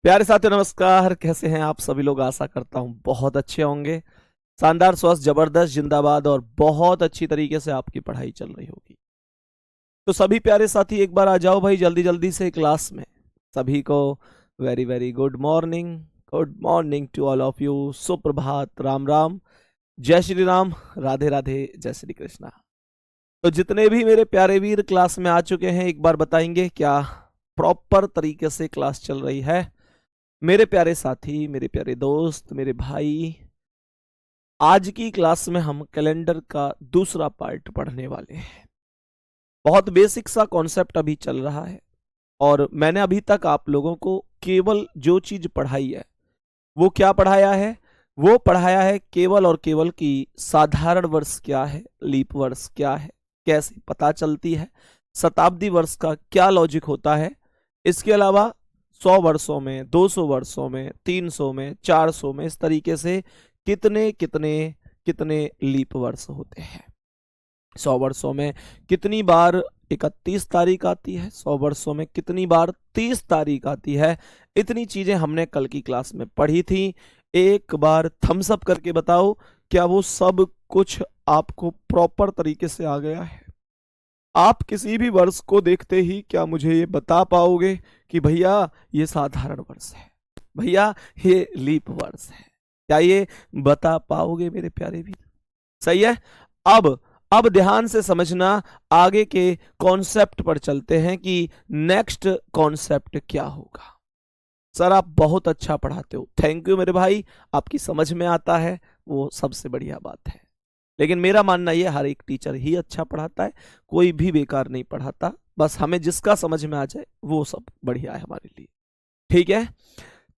प्यारे साथियों नमस्कार। कैसे हैं आप सभी लोग? आशा करता हूं बहुत अच्छे होंगे। शानदार, स्वस्थ, जबरदस्त, जिंदाबाद और बहुत अच्छी तरीके से आपकी पढ़ाई चल रही होगी। तो सभी प्यारे साथी एक बार आ जाओ भाई जल्दी जल्दी से क्लास में। सभी को very very good morning. Good morning to all of you. सुप्रभात, राम राम, जय श्री राम, राधे राधे, जय श्री कृष्णा। तो जितने भी मेरे प्यारे वीर क्लास में आ चुके हैं एक बार बताएंगे क्या प्रॉपर तरीके से क्लास चल रही है? मेरे प्यारे साथी, मेरे प्यारे दोस्त, मेरे भाई, आज की क्लास में हम कैलेंडर का दूसरा पार्ट पढ़ने वाले हैं। बहुत बेसिक सा कॉन्सेप्ट अभी चल रहा है और मैंने अभी तक आप लोगों को केवल जो चीज पढ़ाई है वो क्या पढ़ाया है? वो पढ़ाया है केवल और केवल कि साधारण वर्ष क्या है, लीप वर्ष क्या है, कैसे पता चलती है, शताब्दी वर्ष का क्या लॉजिक होता है। इसके अलावा 100 वर्षों में, 200 वर्षों में, 300 में, 400 में, इस तरीके से कितने कितने कितने लीप वर्ष होते हैं। 100 वर्षों में कितनी बार 31 तारीख आती है, 100 वर्षों में कितनी बार 30 तारीख आती है। इतनी चीजें हमने कल की क्लास में पढ़ी थी। एक बार थम्स अप करके बताओ क्या वो सब कुछ आपको प्रॉपर तरीके से आ गया है? आप किसी भी वर्ष को देखते ही क्या मुझे ये बता पाओगे कि भैया ये साधारण वर्ष है, भैया ये लीप वर्ष है? क्या ये बता पाओगे मेरे प्यारे भी? सही है। अब ध्यान से समझना, आगे के कॉन्सेप्ट पर चलते हैं कि नेक्स्ट कॉन्सेप्ट क्या होगा। सर आप बहुत अच्छा पढ़ाते हो, थैंक यू मेरे भाई, आपकी समझ में आता है वो सबसे बढ़िया बात है। लेकिन मेरा मानना यह हर एक टीचर ही अच्छा पढ़ाता है, कोई भी बेकार नहीं पढ़ाता। बस हमें जिसका समझ में आ जाए वो सब बढ़िया है हमारे लिए। ठीक है,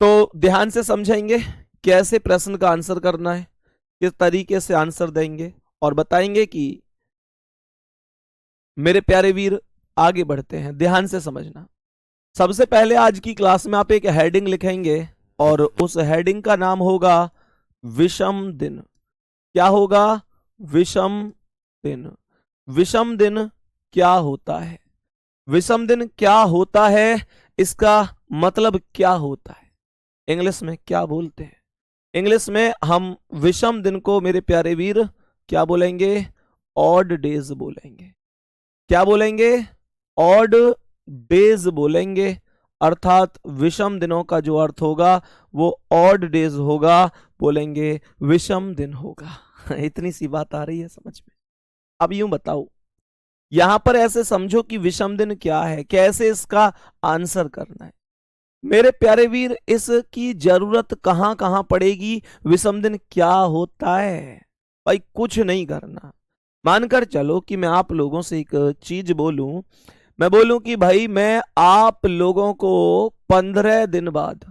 तो ध्यान से समझेंगे कैसे प्रश्न का आंसर करना है, किस तरीके से आंसर देंगे और बताएंगे कि मेरे प्यारे वीर आगे बढ़ते हैं। ध्यान से समझना। सबसे पहले आज की क्लास में आप एक हेडिंग लिखेंगे और उस हेडिंग का नाम होगा विषम दिन। क्या होगा? विषम दिन। विषम दिन क्या होता है? विषम दिन क्या होता है, इसका मतलब क्या होता है? इंग्लिश में क्या बोलते हैं? इंग्लिश में हम विषम दिन को मेरे प्यारे वीर क्या बोलेंगे? ऑड डेज बोलेंगे। क्या बोलेंगे? ऑड डेज बोलेंगे। अर्थात विषम दिनों का जो अर्थ होगा वो ऑड डेज होगा, बोलेंगे विषम दिन होगा। इतनी सी बात आ रही है समझ में? अब यूं बताओ, यहां पर ऐसे समझो कि विषम दिन क्या है, कैसे इसका आंसर करना है। मेरे प्यारे वीर इसकी जरूरत कहां कहां पड़ेगी? विषम दिन क्या होता है भाई? कुछ नहीं करना। मानकर चलो कि मैं आप लोगों से एक चीज बोलूं, मैं बोलूं कि भाई मैं आप लोगों को 15 दिन बाद,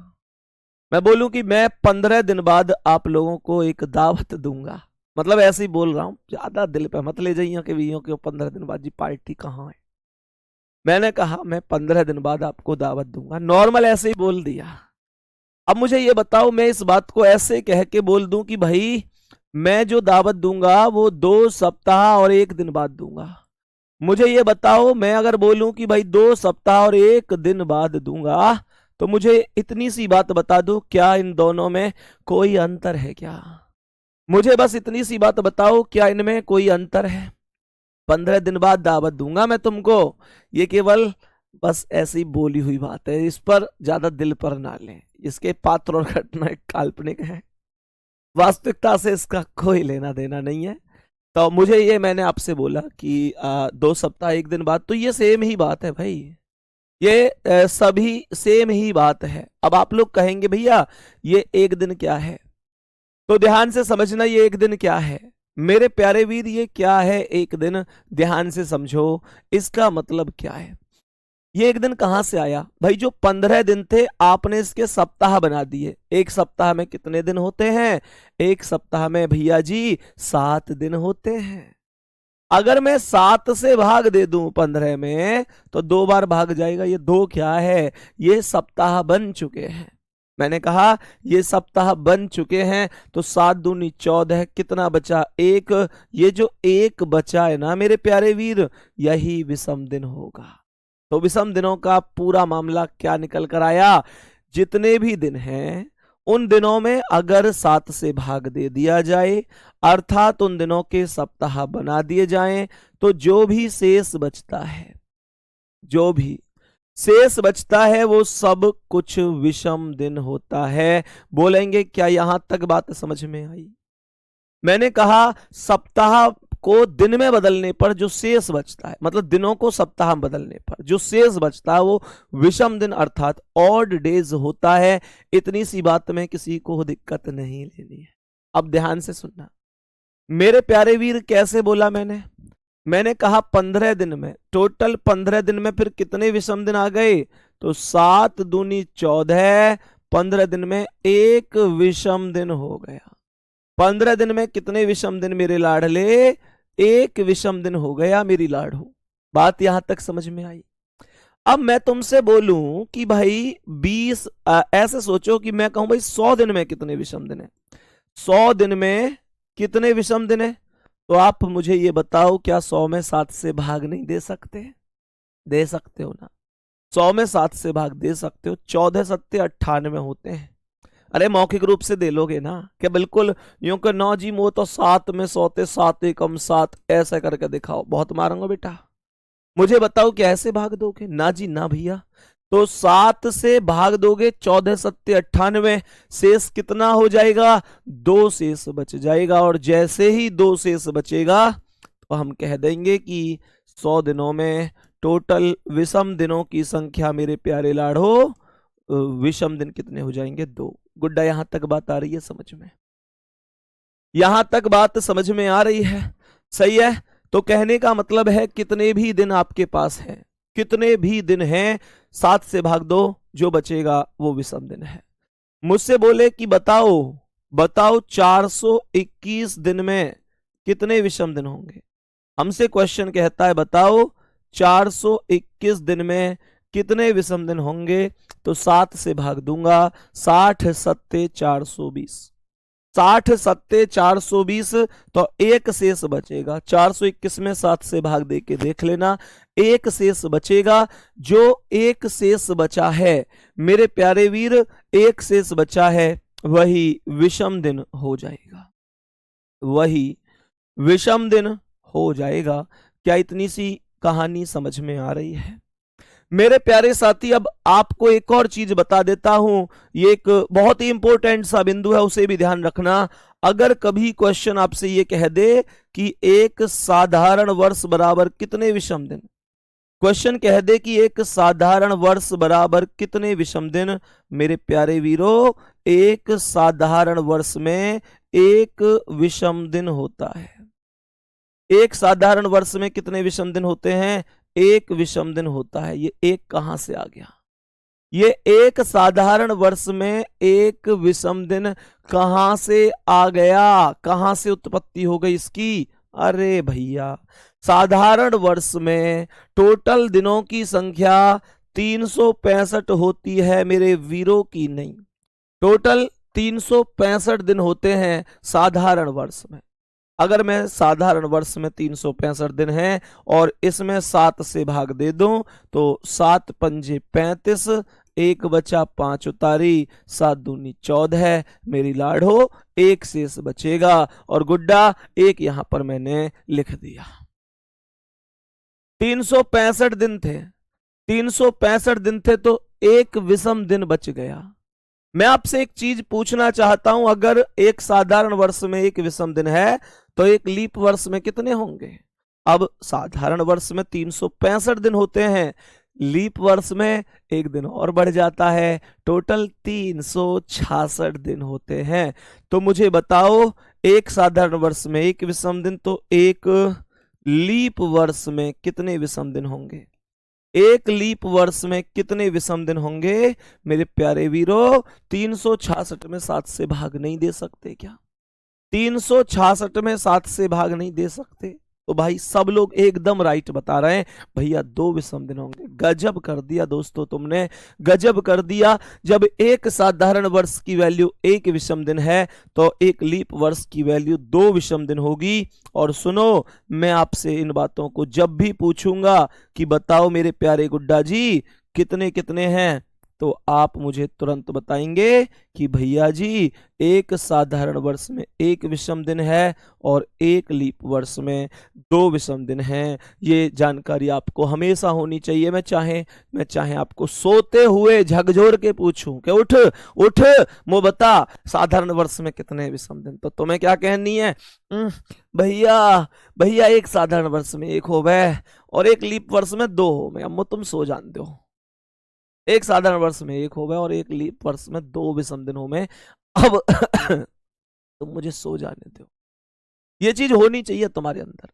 मैं बोलूं कि मैं 15 दिन बाद आप लोगों को एक दावत दूंगा। मतलब ऐसे ही बोल रहा हूं, ज्यादा दिल पे मत ले जाइए कि भैया के 15 दिन बाद जी पार्टी कहाँ है। मैंने कहा मैं 15 दिन बाद आपको दावत दूंगा, नॉर्मल ऐसे ही बोल दिया। अब मुझे ये बताओ, मैं इस बात को ऐसे कह के बोल दूं कि भाई मैं जो दावत दूंगा वो 2 सप्ताह और 1 दिन बाद दूंगा। मुझे ये बताओ, मैं अगर बोलूं कि भाई 2 सप्ताह और 1 दिन बाद दूंगा, तो मुझे इतनी सी बात बता दो, क्या इन दोनों में कोई अंतर है क्या? मुझे बस इतनी सी बात बताओ, क्या इनमें कोई अंतर है? 15 दिन बाद दावत दूंगा मैं तुमको, ये केवल बस ऐसी बोली हुई बात है, इस पर ज्यादा दिल पर ना लें। इसके पात्र और घटना एक काल्पनिक है, वास्तविकता से इसका कोई लेना देना नहीं है। तो मुझे ये, मैंने आपसे बोला कि 2 सप्ताह 1 दिन बाद, तो ये सेम ही बात है भाई, ये सभी सेम ही बात है। अब आप लोग कहेंगे भैया ये 1 दिन क्या है, तो ध्यान से समझना ये 1 दिन क्या है। मेरे प्यारे वीर ये क्या है 1 दिन, ध्यान से समझो इसका मतलब क्या है। ये 1 दिन कहां से आया भाई? जो 15 दिन थे आपने इसके सप्ताह बना दिए। 1 सप्ताह में कितने दिन होते हैं? 1 सप्ताह में भैया जी 7 दिन होते हैं। अगर मैं 7 से भाग दे दूं 15 में तो 2 बार भाग जाएगा। ये 2 क्या है? ये सप्ताह बन चुके हैं। मैंने कहा ये सप्ताह बन चुके हैं, तो 7 दूनी 14, कितना बचा? 1। ये जो 1 बचा है ना मेरे प्यारे वीर, यही विषम दिन होगा। तो विषम दिनों का पूरा मामला क्या निकल कर आया? जितने भी दिन हैं उन दिनों में अगर 7 से भाग दे दिया जाए, अर्थात उन दिनों के सप्ताह बना दिए जाएं, तो जो भी शेष बचता है, जो भी शेष बचता है वो सब कुछ विषम दिन होता है। बोलेंगे क्या यहां तक बात समझ में आई? मैंने कहा सप्ताह को दिन में बदलने पर जो शेष बचता है, मतलब दिनों को सप्ताह में बदलने पर जो शेष बचता है वो विषम दिन अर्थात ऑड डेज होता है। इतनी सी बात में किसी को दिक्कत नहीं लेनी है। अब ध्यान से सुनना मेरे प्यारे वीर, कैसे बोला मैंने कहा 15 दिन में, टोटल 15 दिन में फिर कितने विषम दिन आ गए? तो 7 दूनी 14, 15 दिन में एक विषम दिन हो गया। 15 दिन में कितने विषम दिन मेरे लाडले? एक विषम दिन हो गया मेरी लाडो। बात यहां तक समझ में आई? अब मैं तुमसे बोलूं कि भाई 20 ऐसे सोचो कि मैं कहूं भाई 100 दिन में कितने विषम दिन है? 100 दिन में कितने विषम दिन है? तो आप मुझे ये बताओ, क्या 100 में 7 से भाग नहीं दे सकते? दे सकते हो ना? 100 में 7 से भाग दे सकते हो। 14 सत्ते 98 होते हैं। अरे मौखिक रूप से दे लोगे ना? क्या बिल्कुल यूं कि 9 जी मो तो 7 में 100 7 एकम 7 ऐसा करके दिखाओ, बहुत मारूंगा बेटा। मुझे बताओ कि ऐसे भाग दोगे? ना जी ना भैया। तो 7 से भाग दोगे, 14 सत्ते 98, शेष कितना हो जाएगा? 2 शेष बच जाएगा। और जैसे ही 2 शेष बचेगा तो हम कह देंगे कि 100 दिनों में टोटल विषम दिनों की संख्या मेरे प्यारे लाड़ो, विषम दिन कितने हो जाएंगे? 2। गुड्डा यहां तक बात आ रही है समझ में? यहां तक बात समझ में आ रही है? सही है। तो कहने का मतलब है कितने भी दिन आपके पास है, कितने भी दिन हैं, 7 से भाग दो, जो बचेगा वो विषम दिन है। मुझसे बोले कि बताओ 421 दिन में कितने विषम दिन होंगे? हमसे क्वेश्चन कहता है बताओ 421 दिन में कितने विषम दिन होंगे? तो 7 से भाग दूंगा, 60 सत्ते 420, 60 सत्ते 420, तो एक शेष बचेगा। 421 में 7 से भाग दे के देख लेना, एक शेष बचेगा। जो एक शेष बचा है मेरे प्यारे वीर, एक शेष बचा है, वही विषम दिन हो जाएगा, वही विषम दिन हो जाएगा। क्या इतनी सी कहानी समझ में आ रही है? मेरे प्यारे साथी, अब आपको एक और चीज बता देता हूं, ये एक बहुत ही इंपॉर्टेंट सा बिंदु है, उसे भी ध्यान रखना। अगर कभी क्वेश्चन आपसे ये कह दे कि एक साधारण वर्ष बराबर कितने विषम दिन, क्वेश्चन कह दे कि एक साधारण वर्ष बराबर कितने विषम दिन, मेरे प्यारे वीरों, एक साधारण वर्ष में एक विषम दिन होता है। एक साधारण वर्ष में कितने विषम दिन होते हैं? एक विषम दिन होता है। ये एक कहां से आ गया? ये एक साधारण वर्ष में एक विषम दिन कहां से आ गया? कहां से उत्पत्ति हो गई इसकी? अरे भैया, साधारण वर्ष में टोटल दिनों की संख्या 365 होती है मेरे वीरों की नहीं, टोटल 365 दिन होते हैं साधारण वर्ष में। अगर मैं साधारण वर्ष में 365 दिन हैं और इसमें 7 से भाग दे दूं तो 7 पंजे 35, एक बचा 5 उतारी, 7 दूनी 14, मेरी लाडो एक शेष बचेगा। और गुड्डा एक यहां पर मैंने लिख दिया। 365 दिन थे, 365 दिन थे तो एक विषम दिन बच गया। मैं आपसे एक चीज पूछना चाहता हूं, अगर एक साधारण वर्ष में एक विषम दिन है तो एक लीप वर्ष में कितने होंगे? अब साधारण वर्ष में 365 दिन होते हैं, लीप वर्ष में एक दिन और बढ़ जाता है, टोटल 366 दिन होते हैं। तो मुझे बताओ एक साधारण वर्ष में एक विषम दिन, तो एक लीप वर्ष में कितने विषम दिन होंगे? एक लीप वर्ष में कितने विषम दिन होंगे मेरे प्यारे वीरों? 366 में 7 से भाग नहीं दे सकते क्या? 366 में 7 से भाग नहीं दे सकते? तो भाई सब लोग एकदम राइट बता रहे हैं, भैया 2 विषम दिन होंगे। गजब कर दिया दोस्तों, तुमने गजब कर दिया। जब एक साधारण वर्ष की वैल्यू एक विषम दिन है तो एक लीप वर्ष की वैल्यू 2 विषम दिन होगी। और सुनो, मैं आपसे इन बातों को जब भी पूछूंगा कि बताओ मेरे प्यारे गुड्डा जी कितने कितने हैं, तो आप मुझे तुरंत बताएंगे कि भैया जी एक साधारण वर्ष में एक विषम दिन है और एक लीप वर्ष में 2 विषम दिन हैं। ये जानकारी आपको हमेशा होनी चाहिए। मैं चाहे आपको सोते हुए झकझोर के पूछूं कि उठ उठ मो बता साधारण वर्ष में कितने विषम दिन, तो तुम्हें क्या कहनी है? भैया भैया एक साधारण वर्ष में एक हो गए और एक लीप वर्ष में 2 हो गए। अब तुम सो जानते हो, एक साधारण वर्ष में एक हो गए और एक लीप वर्ष में 2 विषम दिन हो गए। अब तुम मुझे सो जाने दो। ये चीज होनी चाहिए तुम्हारे अंदर।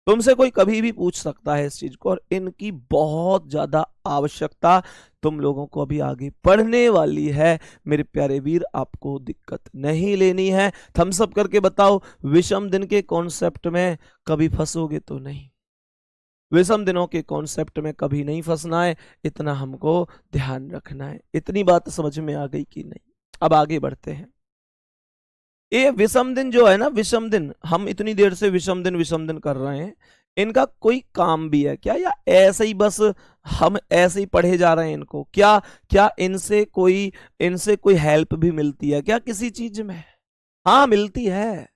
तुमसे कोई कभी भी पूछ सकता है इस चीज को, और इनकी बहुत ज्यादा आवश्यकता तुम लोगों को अभी आगे पढ़ने वाली है। मेरे प्यारे वीर, आपको दिक्कत नहीं लेनी है। थम्स अप करके बताओ, विषम दिन के कॉन्सेप्ट में कभी फंसोगे तो नहीं। विषम दिनों के कॉन्सेप्ट में कभी नहीं फंसना है, इतना हमको ध्यान रखना है। इतनी बात समझ में आ गई कि नहीं? अब आगे बढ़ते हैं। ये विषम दिन जो है ना, विषम दिन, हम इतनी देर से विषम दिन कर रहे हैं, इनका कोई काम भी है क्या, या ऐसे ही बस हम ऐसे ही पढ़े जा रहे हैं इनको? क्या क्या इनसे कोई हेल्प भी मिलती है क्या किसी चीज में? हाँ मिलती है।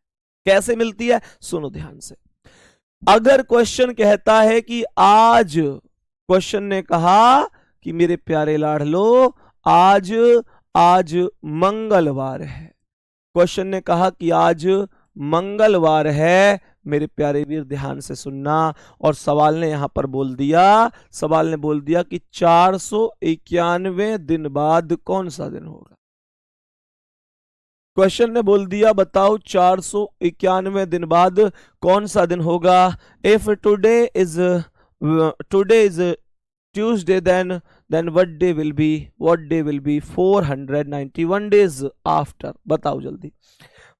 कैसे मिलती है? सुनो ध्यान से। अगर क्वेश्चन कहता है कि आज, क्वेश्चन ने कहा कि मेरे प्यारे लाडलो आज मंगलवार है, क्वेश्चन ने कहा कि आज मंगलवार है। मेरे प्यारे वीर ध्यान से सुनना, और सवाल ने यहां पर बोल दिया कि 491 दिन बाद कौन सा दिन होगा। क्वेश्चन ने बोल दिया बताओ 491 दिन बाद कौन सा दिन होगा। If today is Tuesday, then what day will be 491 days after. बताओ जल्दी,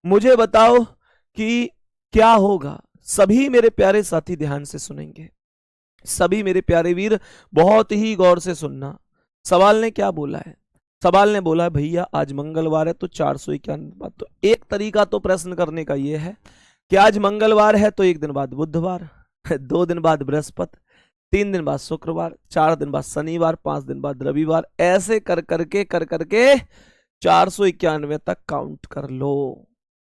मुझे बताओ कि क्या होगा। सभी मेरे प्यारे साथी ध्यान से सुनेंगे, सभी मेरे प्यारे वीर बहुत ही गौर से सुनना। सवाल ने क्या बोला है? सवाल ने बोला भैया आज मंगलवार है तो 491 बाद। तो एक तरीका तो प्रश्न करने का ये है कि आज मंगलवार है तो 1 दिन बाद बुधवार, 2 दिन बाद बृहस्पति, 3 दिन बाद शुक्रवार, 4 दिन बाद शनिवार, 5 दिन बाद रविवार, ऐसे कर करके 491 तक काउंट कर लो।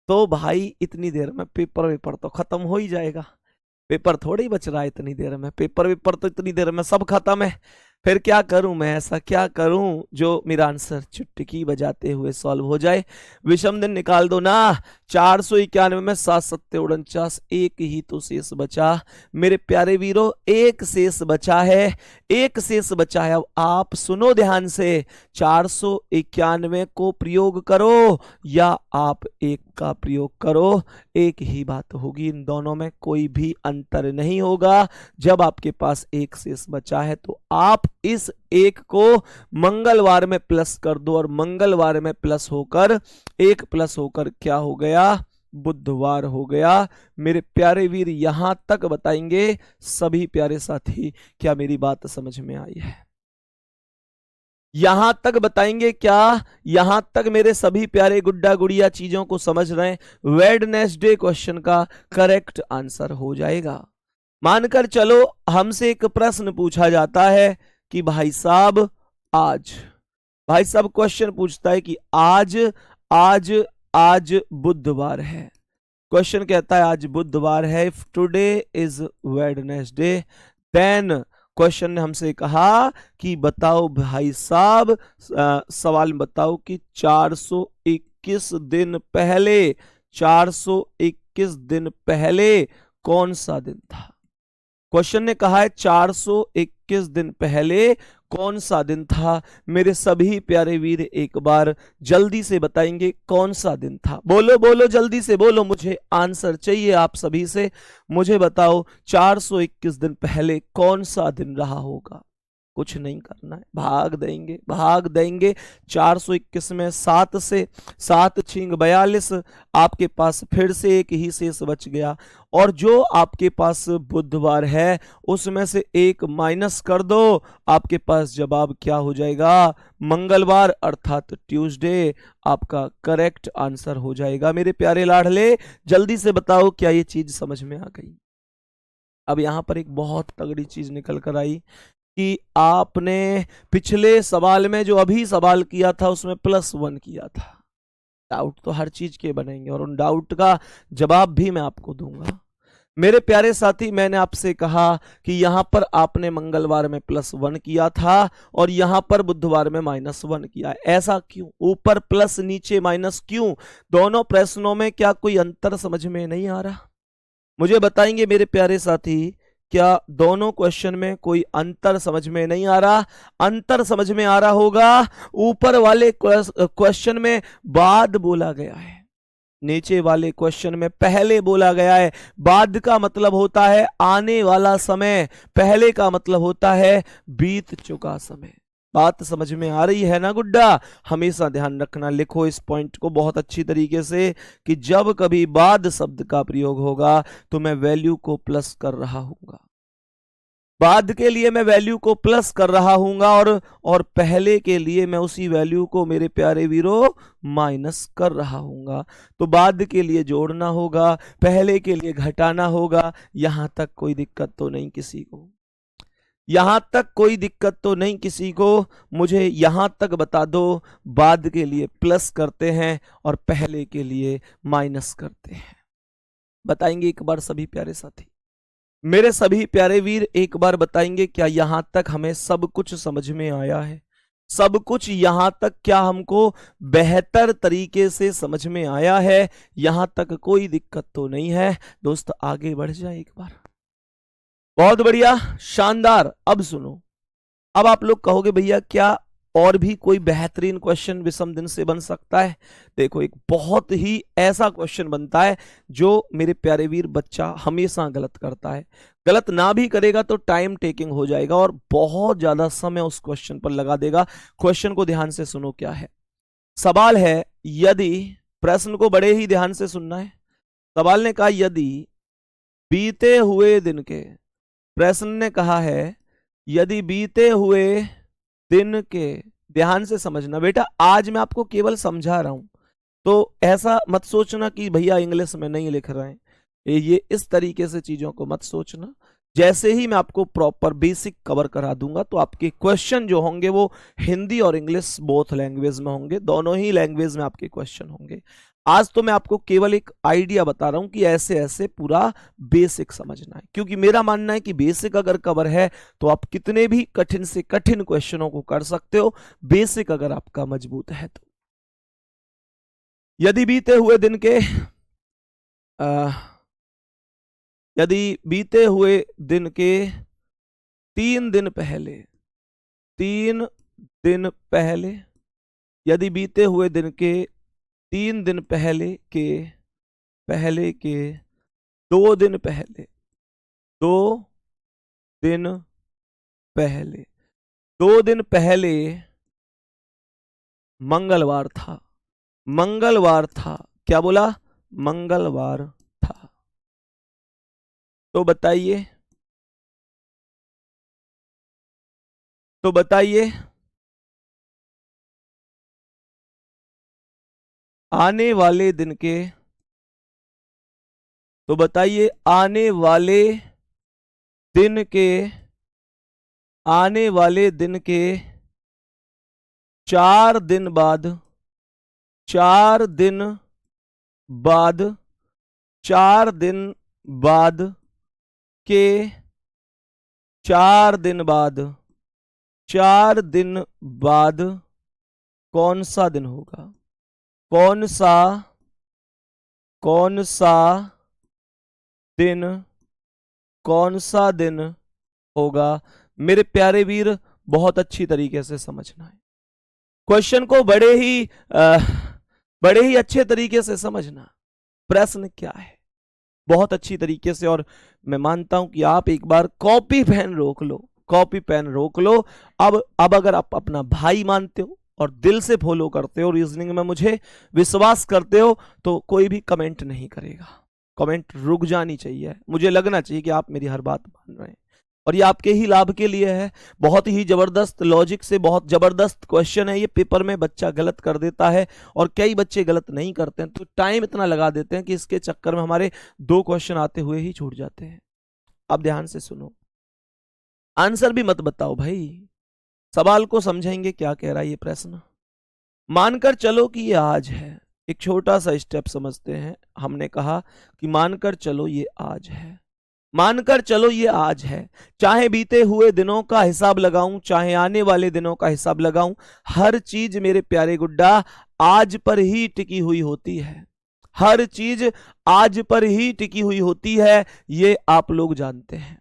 तो भाई इतनी देर में पेपर तो खत्म हो ही जाएगा। पेपर थोड़ी बच रहा है इतनी देर में, पेपर तो इतनी देर में सब खत्म है। फिर क्या करूं मैं, ऐसा क्या करूं जो मेरा आंसर चुटकी बजाते हुए सॉल्व हो जाए। विषम दिन निकाल दो ना, 491 में 7 7 49, एक ही तो शेष बचा। मेरे प्यारे वीरों एक शेष बचा है, एक शेष बचा है। अब आप सुनो ध्यान से, 491 को प्रयोग करो या आप एक का प्रयोग करो, एक ही बात होगी। इन दोनों में कोई भी अंतर नहीं होगा। जब आपके पास एक शेष बचा है तो आप इस एक को मंगलवार में प्लस कर दो, और मंगलवार में प्लस होकर एक प्लस होकर क्या हो गया? बुधवार हो गया। मेरे प्यारे वीर यहां तक बताएंगे सभी प्यारे साथी, क्या मेरी बात समझ में आई है? यहां तक बताएंगे क्या? यहां तक मेरे सभी प्यारे गुड्डा गुड़िया चीजों को समझ रहे हैं? वेडनेसडे क्वेश्चन का करेक्ट आंसर हो जाएगा। मानकर चलो हमसे एक प्रश्न पूछा जाता है कि भाई साहब क्वेश्चन पूछता है कि आज बुधवार है। क्वेश्चन कहता है आज बुधवार है। If today is Wednesday, then question ने हमसे कहा कि बताओ भाई साहब, सवाल में बताओ कि 421 दिन पहले कौन सा दिन था। क्वेश्चन ने कहा है 421 दिन पहले कौन सा दिन था। मेरे सभी प्यारे वीर एक बार जल्दी से बताएंगे कौन सा दिन था। बोलो बोलो जल्दी से बोलो, मुझे आंसर चाहिए आप सभी से। मुझे बताओ 421 दिन पहले कौन सा दिन रहा होगा। कुछ नहीं करना है, भाग देंगे। 421 में 7 से 7 छिंग 42, आपके पास फिर से एक ही शेष बच गया, और जो आपके पास बुधवार है उसमें से एक माइनस कर दो, आपके पास जवाब क्या हो जाएगा? मंगलवार अर्थात ट्यूसडे आपका करेक्ट आंसर हो जाएगा। मेरे प्यारे लाडले जल्दी से बताओ क्या ये चीज समझ में आ गई? अब यहां पर एक बहुत तगड़ी चीज निकल कर आई कि आपने पिछले सवाल में जो अभी सवाल किया था उसमें +1 किया था। डाउट तो हर चीज के बनेंगे और उन डाउट का जवाब भी मैं आपको दूंगा। मेरे प्यारे साथी, मैंने आपसे कहा कि यहां पर आपने मंगलवार में +1 किया था और यहां पर बुधवार में -1 किया। ऐसा क्यों? ऊपर प्लस नीचे माइनस क्यों? दोनों प्रश्नों में क्या कोई अंतर समझ में नहीं आ रहा? मुझे बताएंगे मेरे प्यारे साथी, क्या दोनों क्वेश्चन में कोई अंतर समझ में नहीं आ रहा? अंतर समझ में आ रहा होगा। ऊपर वाले क्वेश्चन में बाद बोला गया है, नीचे वाले क्वेश्चन में पहले बोला गया है। बाद का मतलब होता है आने वाला समय, पहले का मतलब होता है बीत चुका समय। बात समझ में आ रही है ना गुड्डा? हमेशा ध्यान रखना, लिखो इस पॉइंट को बहुत अच्छी तरीके से कि जब कभी बाद शब्द का प्रयोग होगा तो मैं वैल्यू को प्लस कर रहा हूंगा। बाद के लिए मैं वैल्यू को प्लस कर रहा हूंगा और पहले के लिए मैं उसी वैल्यू को मेरे प्यारे वीरों माइनस कर रहा हूंगा। तो बाद के लिए जोड़ना होगा, पहले के लिए घटाना होगा। यहां तक कोई दिक्कत तो नहीं किसी को? यहां तक कोई दिक्कत तो नहीं किसी को? मुझे यहां तक बता दो, बाद के लिए प्लस करते हैं और पहले के लिए माइनस करते हैं। बताएंगे एक बार सभी प्यारे साथी? मेरे सभी प्यारे वीर एक बार बताएंगे, क्या यहां तक हमें सब कुछ समझ में आया है? सब कुछ यहां तक क्या हमको बेहतर तरीके से समझ में आया है? यहां तक कोई दिक्कत तो नहीं है? दोस्त आगे बढ़ जाए एक बार। बहुत बढ़िया, शानदार। अब सुनो, अब आप लोग कहोगे भैया क्या और भी कोई बेहतरीन क्वेश्चन विषम दिन से बन सकता है? देखो, एक बहुत ही ऐसा क्वेश्चन बनता है जो मेरे प्यारे वीर बच्चा हमेशा गलत करता है। गलत ना भी करेगा तो टाइम टेकिंग हो जाएगा और बहुत ज्यादा समय उस क्वेश्चन पर लगा देगा। क्वेश्चन को ध्यान से सुनो, क्या है सवाल है। यदि, प्रश्न को बड़े ही ध्यान से सुनना है। सवाल ने कहा यदि बीते हुए दिन के, प्रश्न ने कहा है यदि बीते हुए दिन के, ध्यान से समझना बेटा, आज मैं आपको केवल समझा रहा हूं, तो ऐसा मत सोचना कि भैया इंग्लिश में नहीं लिख रहे हैं। ये इस तरीके से चीजों को मत सोचना। जैसे ही मैं आपको प्रॉपर बेसिक कवर करा दूंगा तो आपके क्वेश्चन जो होंगे वो हिंदी और इंग्लिश बोथ लैंग्वेज में होंगे, दोनों ही लैंग्वेज में आपके क्वेश्चन होंगे। आज तो मैं आपको केवल एक आइडिया बता रहा हूं कि ऐसे ऐसे पूरा बेसिक समझना है, क्योंकि मेरा मानना है कि बेसिक अगर कवर है तो आप कितने भी कठिन से कठिन क्वेश्चनों को कर सकते हो, बेसिक अगर आपका मजबूत है तो। यदि बीते हुए दिन के यदि बीते हुए दिन के 3 दिन पहले, 3 दिन पहले, यदि बीते हुए दिन के 3 दिन पहले के 2 दिन पहले, 2 दिन पहले, 2 दिन पहले मंगलवार था, मंगलवार था। क्या बोला? मंगलवार था। तो बताइए, तो बताइए आने वाले दिन के, तो बताइए आने वाले दिन के, आने वाले दिन के 4 दिन बाद, 4 दिन बाद, 4 दिन बाद के 4 दिन बाद, 4 दिन बाद कौन सा दिन होगा? कौन सा, कौन सा दिन, कौन सा दिन होगा? मेरे प्यारे वीर बहुत अच्छी तरीके से समझना है क्वेश्चन को, बड़े ही अच्छे तरीके से समझना। प्रश्न क्या है बहुत अच्छी तरीके से, और मैं मानता हूं कि आप एक बार कॉपी पेन रोक लो, कॉपी पेन रोक लो। अब अगर आप अपना भाई मानते हो और दिल से फॉलो करते हो, रीजनिंग में मुझे विश्वास करते हो, तो कोई भी कमेंट नहीं करेगा। कमेंट रुक जानी चाहिए। मुझे लगना चाहिए कि आप मेरी हर बात मान रहे हैं और ये आपके ही लाभ के लिए है। बहुत ही जबरदस्त लॉजिक से बहुत जबरदस्त क्वेश्चन है ये। पेपर में बच्चा गलत कर देता है और कई बच्चे गलत नहीं करते हैं, तो टाइम इतना लगा देते हैं कि इसके चक्कर में हमारे 2 क्वेश्चन आते हुए ही छूट जाते हैं। अब ध्यान से सुनो, आंसर भी मत बताओ भाई, सवाल को समझेंगे क्या कह रहा है ये प्रश्न। मानकर चलो कि ये आज है, एक छोटा सा स्टेप समझते हैं। हमने कहा कि मानकर चलो ये आज है, मानकर चलो ये आज है, चाहे बीते हुए दिनों का हिसाब लगाऊं, चाहे आने वाले दिनों का हिसाब लगाऊं, हर चीज मेरे प्यारे गुड्डा आज पर ही टिकी हुई होती है, हर चीज आज पर ही टिकी हुई होती है, ये आप लोग जानते हैं।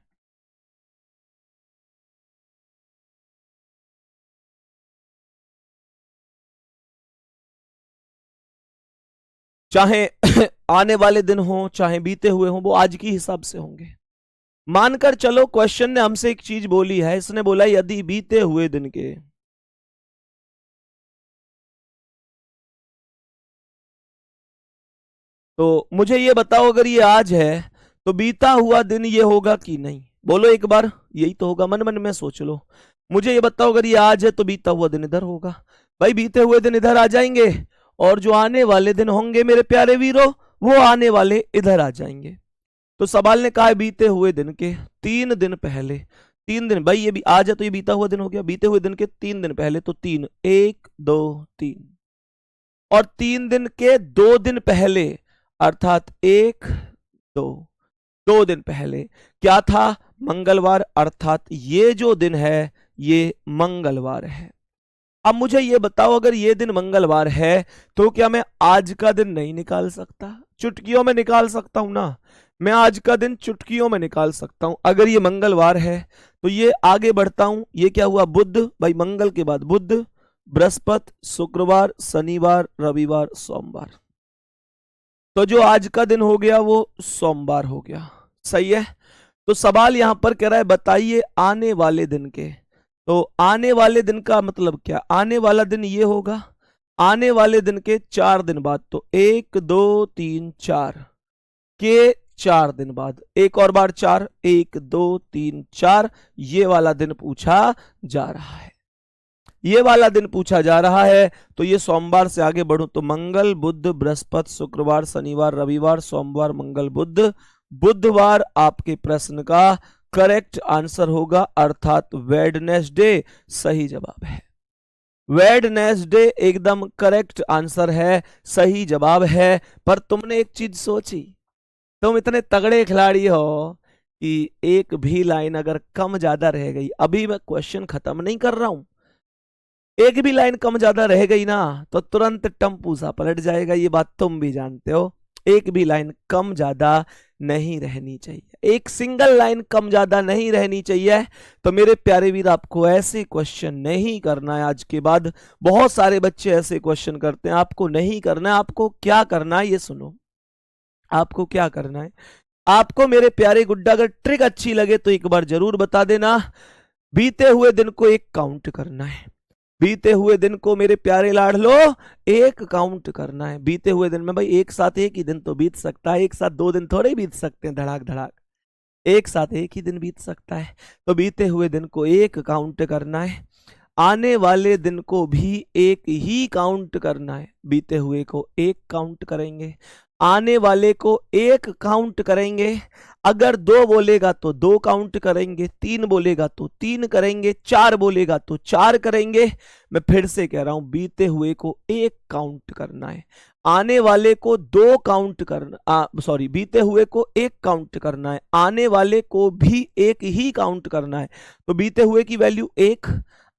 चाहे आने वाले दिन हो, चाहे बीते हुए हो, वो आज के हिसाब से होंगे। मानकर चलो क्वेश्चन ने हमसे एक चीज बोली है, इसने बोला यदि बीते हुए दिन के, तो मुझे ये बताओ अगर ये आज है तो बीता हुआ दिन ये होगा कि नहीं, बोलो एक बार, यही तो होगा, मन मन में सोच लो। मुझे ये बताओ अगर ये आज है तो बीता हुआ दिन इधर होगा, भाई बीते हुए दिन इधर आ जाएंगे, और जो आने वाले दिन होंगे मेरे प्यारे वीरों वो आने वाले इधर आ जाएंगे। तो सवाल ने कहा है बीते हुए दिन के 3 दिन पहले, 3 दिन, भाई ये भी आज है तो ये बीता हुआ दिन हो गया, बीते हुए दिन के 3 दिन पहले, तो 3, 1 2 3, और 3 दिन के 2 दिन पहले, अर्थात 1 2, 2 दिन पहले क्या था, मंगलवार, अर्थात ये जो दिन है ये मंगलवार है। अब मुझे ये बताओ अगर ये दिन मंगलवार है तो क्या मैं आज का दिन नहीं निकाल सकता, चुटकियों में निकाल सकता हूं ना, मैं आज का दिन चुटकियों में निकाल सकता हूं। अगर ये मंगलवार है तो ये आगे बढ़ता हूं, ये क्या हुआ, बुध, भाई मंगल के बाद बुध, बृहस्पति, शुक्रवार, शनिवार, रविवार, सोमवार, तो जो आज का दिन हो गया वो सोमवार हो गया, सही है। तो सवाल यहां पर कह रहा है बताइए आने वाले दिन के, तो आने वाले दिन का मतलब क्या, आने वाला दिन ये होगा, आने वाले दिन के 4 दिन बाद, तो 1 2 3 4 के 4 दिन बाद, एक और बार 4, 1 2 3 4, ये वाला दिन पूछा जा रहा है, ये वाला दिन पूछा जा रहा है। तो ये सोमवार से आगे बढ़ूं तो मंगल बुध बृहस्पति शुक्रवार शनिवार रविवार सोमवार मंगल बुध, बुधवार आपके प्रश्न का करेक्ट आंसर होगा, अर्थात वेडनेसडे सही जवाब है। वेडनेसडे एकदम करेक्ट आंसर है, सही जवाब है। पर तुमने एक चीज सोची, तुम इतने तगड़े खिलाड़ी हो कि एक भी लाइन अगर कम ज्यादा रह गई, अभी मैं क्वेश्चन खत्म नहीं कर रहा हूं, एक भी लाइन कम ज्यादा रह गई ना तो तुरंत टम्पू सा पलट जाएगा, ये बात तुम भी जानते हो। एक भी लाइन कम ज्यादा नहीं रहनी चाहिए, एक सिंगल लाइन कम ज्यादा नहीं रहनी चाहिए। तो मेरे प्यारे वीर आपको ऐसे क्वेश्चन नहीं करना है आज के बाद, बहुत सारे बच्चे ऐसे क्वेश्चन करते हैं, आपको नहीं करना है। आपको क्या करना है ये सुनो, आपको क्या करना है, आपको मेरे प्यारे गुड्डा अगर ट्रिक अच्छी लगे तो एक बार जरूर बता देना। बीते हुए दिन को एक काउंट करना है, बीते हुए दिन को मेरे प्यारे लाडलो एक काउंट करना है। बीते हुए दिन में भाई एक साथ एक ही दिन तो बीत सकता है, एक साथ 2 दिन थोड़े बीत सकते हैं धड़ाक धड़ाक, एक साथ एक ही दिन बीत सकता है। तो बीते हुए दिन को एक काउंट करना है, आने वाले दिन को भी एक ही काउंट करना है। बीते हुए को एक काउंट करेंगे, आने वाले को एक काउंट करेंगे, अगर 2 बोलेगा तो 2 काउंट करेंगे, 3 बोलेगा तो 3 करेंगे, 4 बोलेगा तो 4 करेंगे। मैं फिर से कह रहा हूं बीते हुए को एक काउंट करना है, आने वाले को 2 काउंट करना, सॉरी बीते हुए को एक काउंट करना है, आने वाले को भी एक ही काउंट करना है। तो बीते हुए की वैल्यू 1,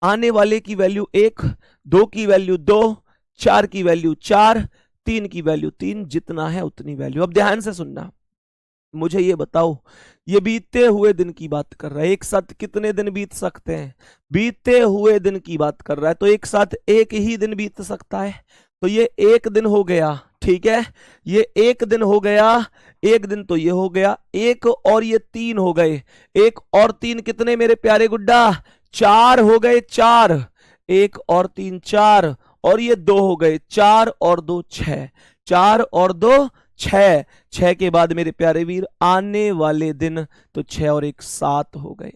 आने वाले की वैल्यू 1, 2 की वैल्यू 2, 4 की वैल्यू 4, 3 की वैल्यू 3, जितना है उतनी वैल्यू। अब ध्यान से सुनना, मुझे ये बताओ, ये बीते हुए दिन की बात कर रहा है, एक साथ कितने दिन बीत सकते हैं, बीते हुए दिन की बात कर रहा है, तो एक साथ एक ही दिन बीत सकता है। तो ये एक दिन हो गया, ठीक है, ये एक दिन हो गया, एक दिन तो ये हो गया, एक और ये 3 हो गए, एक और 3 कितने मेरे प्यारे गुड्डा, 4 हो गए, 4, 1 और 3 4, और ये 2 हो गए, 4 और 2 6, 4 और 2 6, 6 के बाद मेरे प्यारे वीर आने वाले दिन, तो 6 और 1 7 हो गए,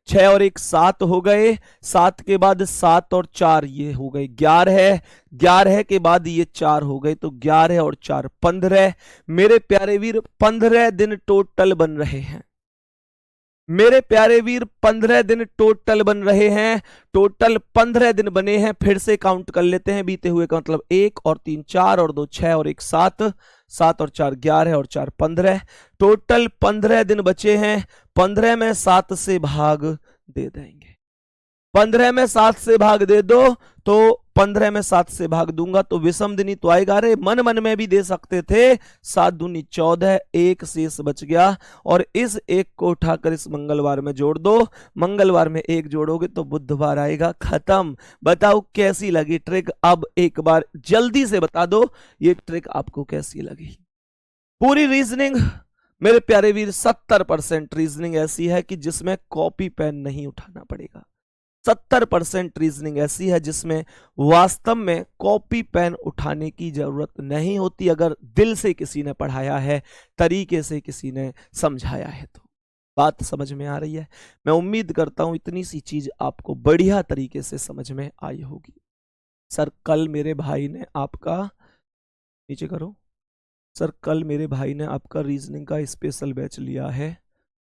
6 और 1 7 हो गए, 7 के बाद 7 और 4 ये हो गए 11, 11 के बाद ये 4 हो गए, तो 11 और 4 15, मेरे प्यारे वीर 15 दिन टोटल बन रहे हैं। मेरे प्यारे वीर 15 दिन टोटल बन रहे हैं, टोटल 15 दिन बने हैं। फिर से काउंट कर लेते हैं बीते हुए का, मतलब 1 और 3 4 और 2 6 और 1 7, 7 और 4 11 और 4 15, टोटल 15 दिन बचे हैं। 15 में 7 से भाग दे देंगे, 15 में 7 से भाग दे दो तो 15 में 7 से भाग दूंगा तो विषम दिनी तो आएगा। रे मन मन में भी दे सकते थे, 7 दूनी 14, एक शेष बच गया और इस एक को उठाकर इस मंगलवार में जोड़ दो। मंगलवार में एक जोड़ोगे तो बुधवार आएगा, खत्म। बताओ कैसी लगी ट्रिक? अब एक बार जल्दी से बता दो ये ट्रिक आपको कैसी लगी। पूरी रीजनिंग मेरे प्यारे वीर 70% रीजनिंग ऐसी है कि जिसमें कॉपी पेन नहीं उठाना पड़ेगा। 70% रीजनिंग ऐसी है जिसमें वास्तव में कॉपी पेन उठाने की जरूरत नहीं होती, अगर दिल से किसी ने पढ़ाया है, तरीके से किसी ने समझाया है तो। बात समझ में आ रही है? मैं उम्मीद करता हूं इतनी सी चीज आपको बढ़िया तरीके से समझ में आई होगी। सर कल मेरे भाई ने आपका, नीचे करो सर, कल मेरे भाई ने आपका रीजनिंग का स्पेशल बैच लिया है,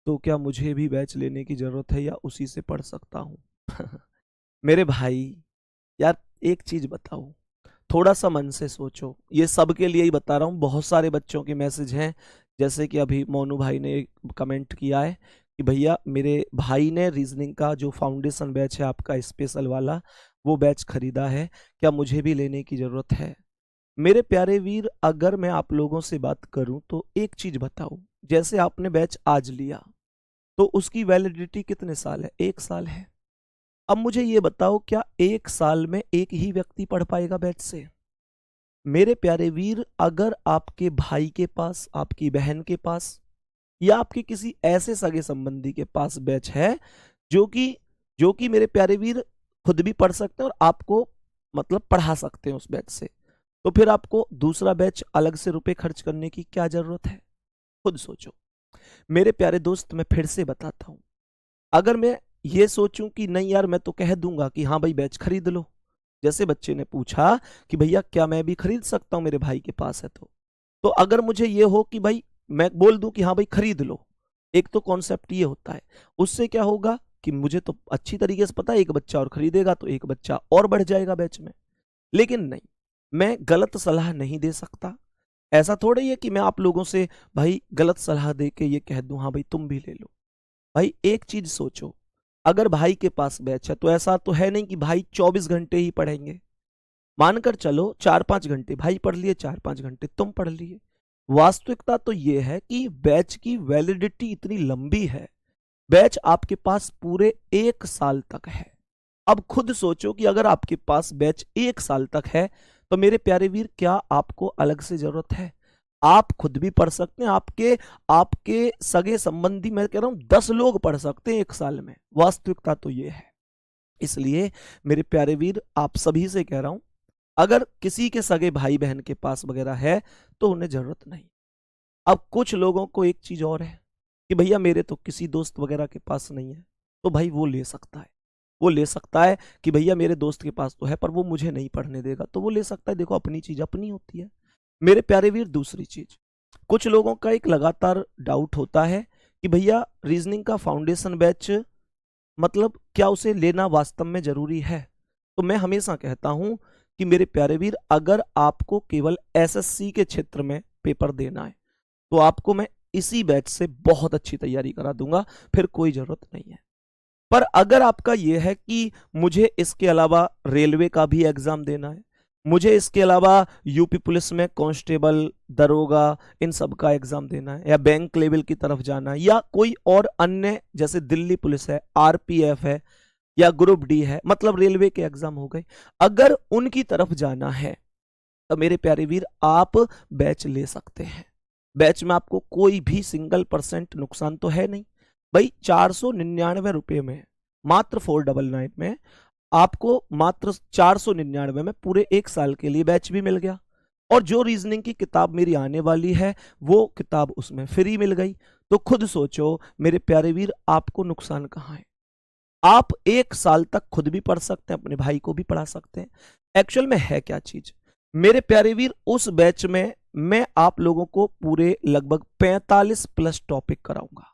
तो क्या मुझे भी बैच लेने की जरूरत है या उसी से पढ़ सकता हूं? मेरे भाई यार एक चीज बताओ, थोड़ा सा मन से सोचो, ये सबके लिए ही बता रहा हूं। बहुत सारे बच्चों के मैसेज हैं, जैसे कि अभी मोनू भाई ने कमेंट किया है कि भैया मेरे भाई ने रीजनिंग का जो फाउंडेशन बैच है आपका स्पेशल वाला, वो बैच खरीदा है, क्या मुझे भी लेने की जरूरत है? मेरे प्यारे वीर, अगर मैं आप लोगों से बात करूं तो एक चीज बताओ, जैसे आपने बैच आज लिया तो उसकी वैलिडिटी कितने साल है? 1 साल है। अब मुझे ये बताओ, क्या 1 साल में एक ही व्यक्ति पढ़ पाएगा बैच से? मेरे प्यारे वीर, अगर आपके भाई के पास, आपकी बहन के पास या आपके किसी ऐसे सगे संबंधी के पास बैच है जो कि मेरे प्यारे वीर खुद भी पढ़ सकते हैं और आपको मतलब पढ़ा सकते हैं उस बैच से, तो फिर आपको दूसरा बैच अलग से रुपए खर्च करने की क्या जरूरत है? खुद सोचो। मेरे प्यारे दोस्त, मैं फिर से बताता हूं, अगर मैं ये सोचूं कि नहीं यार मैं तो कह दूंगा कि हाँ भाई बैच खरीद लो, जैसे बच्चे ने पूछा कि भैया क्या मैं भी खरीद सकता हूं, मेरे भाई के पास है तो अगर मुझे ये हो कि भाई मैं बोल दूं कि हाँ भाई खरीद लो, एक तो कॉन्सेप्ट ये होता है, उससे क्या होगा कि मुझे तो अच्छी तरीके से पता है एक बच्चा और खरीदेगा तो एक बच्चा और बढ़ जाएगा बैच में। लेकिन नहीं, मैं गलत सलाह नहीं दे सकता। ऐसा थोड़ा ही है कि मैं आप लोगों से भाई गलत सलाह दे के ये कह दूं हाँ भाई तुम भी ले लो। भाई एक चीज सोचो, अगर भाई के पास बैच है तो ऐसा तो है नहीं कि भाई 24 घंटे ही पढ़ेंगे। मानकर चलो 4-5 घंटे भाई पढ़ लिए, 4-5 घंटे तुम पढ़ लिए। वास्तविकता तो यह है कि बैच की वैलिडिटी इतनी लंबी है, बैच आपके पास पूरे 1 साल तक है। अब खुद सोचो कि अगर आपके पास बैच 1 साल तक है तो मेरे प्यारे वीर क्या आपको अलग से जरूरत है? आप खुद भी पढ़ सकते हैं, आपके आपके सगे संबंधी, मैं कह रहा हूं 10 लोग पढ़ सकते हैं 1 साल में। वास्तविकता तो ये है। इसलिए मेरे प्यारे वीर, आप सभी से कह रहा हूं, अगर किसी के सगे भाई बहन के पास वगैरह है तो उन्हें जरूरत नहीं। अब कुछ लोगों को एक चीज और है कि भैया मेरे तो किसी दोस्त वगैरह के पास नहीं है, तो भाई वो ले सकता है। वो ले सकता है कि भैया मेरे दोस्त के पास तो है पर वो मुझे नहीं पढ़ने देगा, तो वो ले सकता है। देखो अपनी चीज अपनी होती है। मेरे प्यारे वीर, दूसरी चीज, कुछ लोगों का एक लगातार डाउट होता है कि भैया रीजनिंग का फाउंडेशन बैच मतलब क्या उसे लेना वास्तव में जरूरी है? तो मैं हमेशा कहता हूं कि मेरे प्यारे वीर, अगर आपको केवल एसएससी के क्षेत्र में पेपर देना है तो आपको मैं इसी बैच से बहुत अच्छी तैयारी करा दूंगा, फिर कोई जरूरत नहीं है। पर अगर आपका यह है कि मुझे इसके अलावा रेलवे का भी एग्जाम देना है, मुझे इसके अलावा यूपी पुलिस में कांस्टेबल, दरोगा, इन सब का एग्जाम देना है, या बैंक लेवल की तरफ जाना है, या कोई और अन्य जैसे दिल्ली पुलिस है, आरपीएफ है, या ग्रुप डी है, मतलब रेलवे के एग्जाम हो गए, अगर उनकी तरफ जाना है तो मेरे प्यारे वीर आप बैच ले सकते हैं। बैच में आपको कोई भी %1 नुकसान तो है नहीं भाई। 499 रुपए में, मात्र 499 में आपको मात्र 499 में पूरे 1 साल के लिए बैच भी मिल गया, और जो रीजनिंग की किताब मेरी आने वाली है वो किताब उसमें फ्री मिल गई। तो खुद सोचो मेरे प्यारे वीर, आपको नुकसान कहां है? आप 1 साल तक खुद भी पढ़ सकते हैं, अपने भाई को भी पढ़ा सकते हैं। एक्चुअल में है क्या चीज मेरे प्यारे वीर, उस बैच में मैं आप लोगों को पूरे लगभग 45+ टॉपिक कराऊंगा।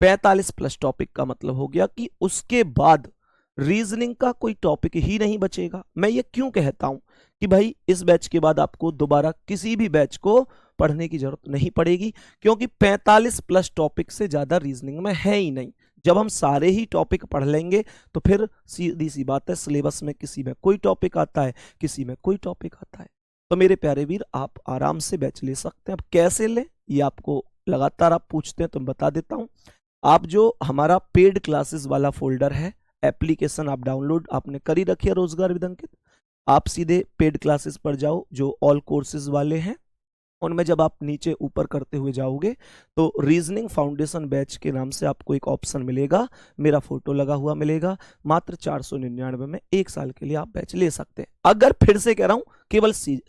45 प्लस टॉपिक का मतलब हो गया कि उसके बाद रीजनिंग का कोई टॉपिक ही नहीं बचेगा। मैं ये क्यों कहता हूं कि भाई इस बैच के बाद आपको दोबारा किसी भी बैच को पढ़ने की जरूरत नहीं पड़ेगी, क्योंकि 45 प्लस टॉपिक से ज्यादा रीजनिंग में है ही नहीं। जब हम सारे ही टॉपिक पढ़ लेंगे तो फिर सीधी सी बात है, सिलेबस में किसी में कोई टॉपिक आता है, किसी में कोई टॉपिक आता है। तो मेरे प्यारे वीर, आप आराम से बैच ले सकते हैं। अब कैसे लें ये आपको लगातार आप पूछते हैं तो मैं बता देता हूं। आप जो हमारा पेड क्लासेस वाला फोल्डर है, एप्लीकेशन आप डाउनलोड आपने करी रखी है रोजगार विद अंकित, आप सीधे पेड क्लासेस पर जाओ जो ऑल कोर्सेज वाले हैं। उनमें जब आप नीचे ऊपर करते हुए जाओगे तो रीजनिंग फाउंडेशन बैच के नाम से आपको एक ऑप्शन मिलेगा, मेरा फोटो लगा हुआ मिलेगा। मात्र 499 में 1 साल के लिए आप बैच ले सकते हैं। अगर फिर से कह रहा हूं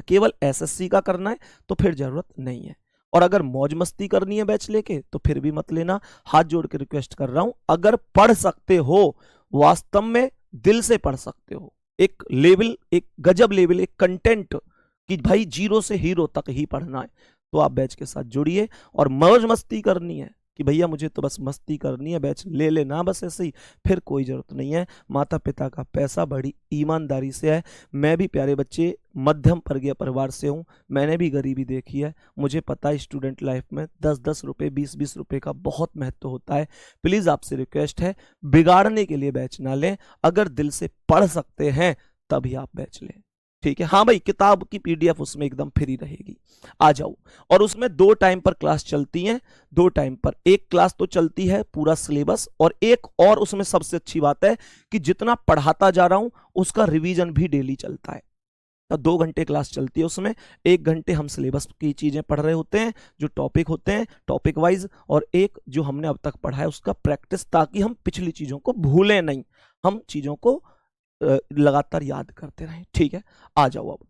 केवल एसएससी का करना है तो फिर जरूरत नहीं है, और अगर मौज मस्ती करनी है बैच लेके तो फिर भी मत लेना। हाथ जोड़ के रिक्वेस्ट कर रहा हूं, अगर पढ़ सकते हो, वास्तव में दिल से पढ़ सकते हो, एक लेवल, एक गजब लेवल, एक कंटेंट कि भाई 0 से हीरो तक ही पढ़ना है, तो आप बैच के साथ जुड़िए। और मौज मस्ती करनी है कि भैया मुझे तो बस मस्ती करनी है, बैच ले लेना बस ऐसे ही, फिर कोई जरूरत नहीं है। माता पिता का पैसा बड़ी ईमानदारी से है। मैं भी प्यारे बच्चे मध्यम वर्गीय परिवार से हूँ, मैंने भी गरीबी देखी है, मुझे पता है स्टूडेंट लाइफ में 10-10 रुपये 20-20 रुपये का बहुत महत्व होता है। प्लीज आपसे रिक्वेस्ट है, बिगाड़ने के लिए बैच ना लें, अगर दिल से पढ़ सकते हैं तभी आप बैच लें, ठीक है। हाँ भाई, किताब की पीडीएफ उसमें एकदम फ्री रहेगी, आ जाओ। और उसमें 2 टाइम पर क्लास चलती हैं, 2 टाइम पर। एक क्लास तो चलती है पूरा सिलेबस, और एक और उसमें सबसे अच्छी बात है कि जितना पढ़ाता जा रहा हूं उसका रिवीजन भी डेली चलता है। तो 2 घंटे क्लास चलती है, उसमें 1 घंटे हम सिलेबस की चीजें पढ़ रहे होते हैं, जो टॉपिक होते हैं टॉपिक वाइज, और एक जो हमने अब तक पढ़ा है उसका प्रैक्टिस, ताकि हम पिछली चीजों को भूलें नहीं, हम चीजों को लगातार याद करते रहें, ठीक है। आ जाओ। अब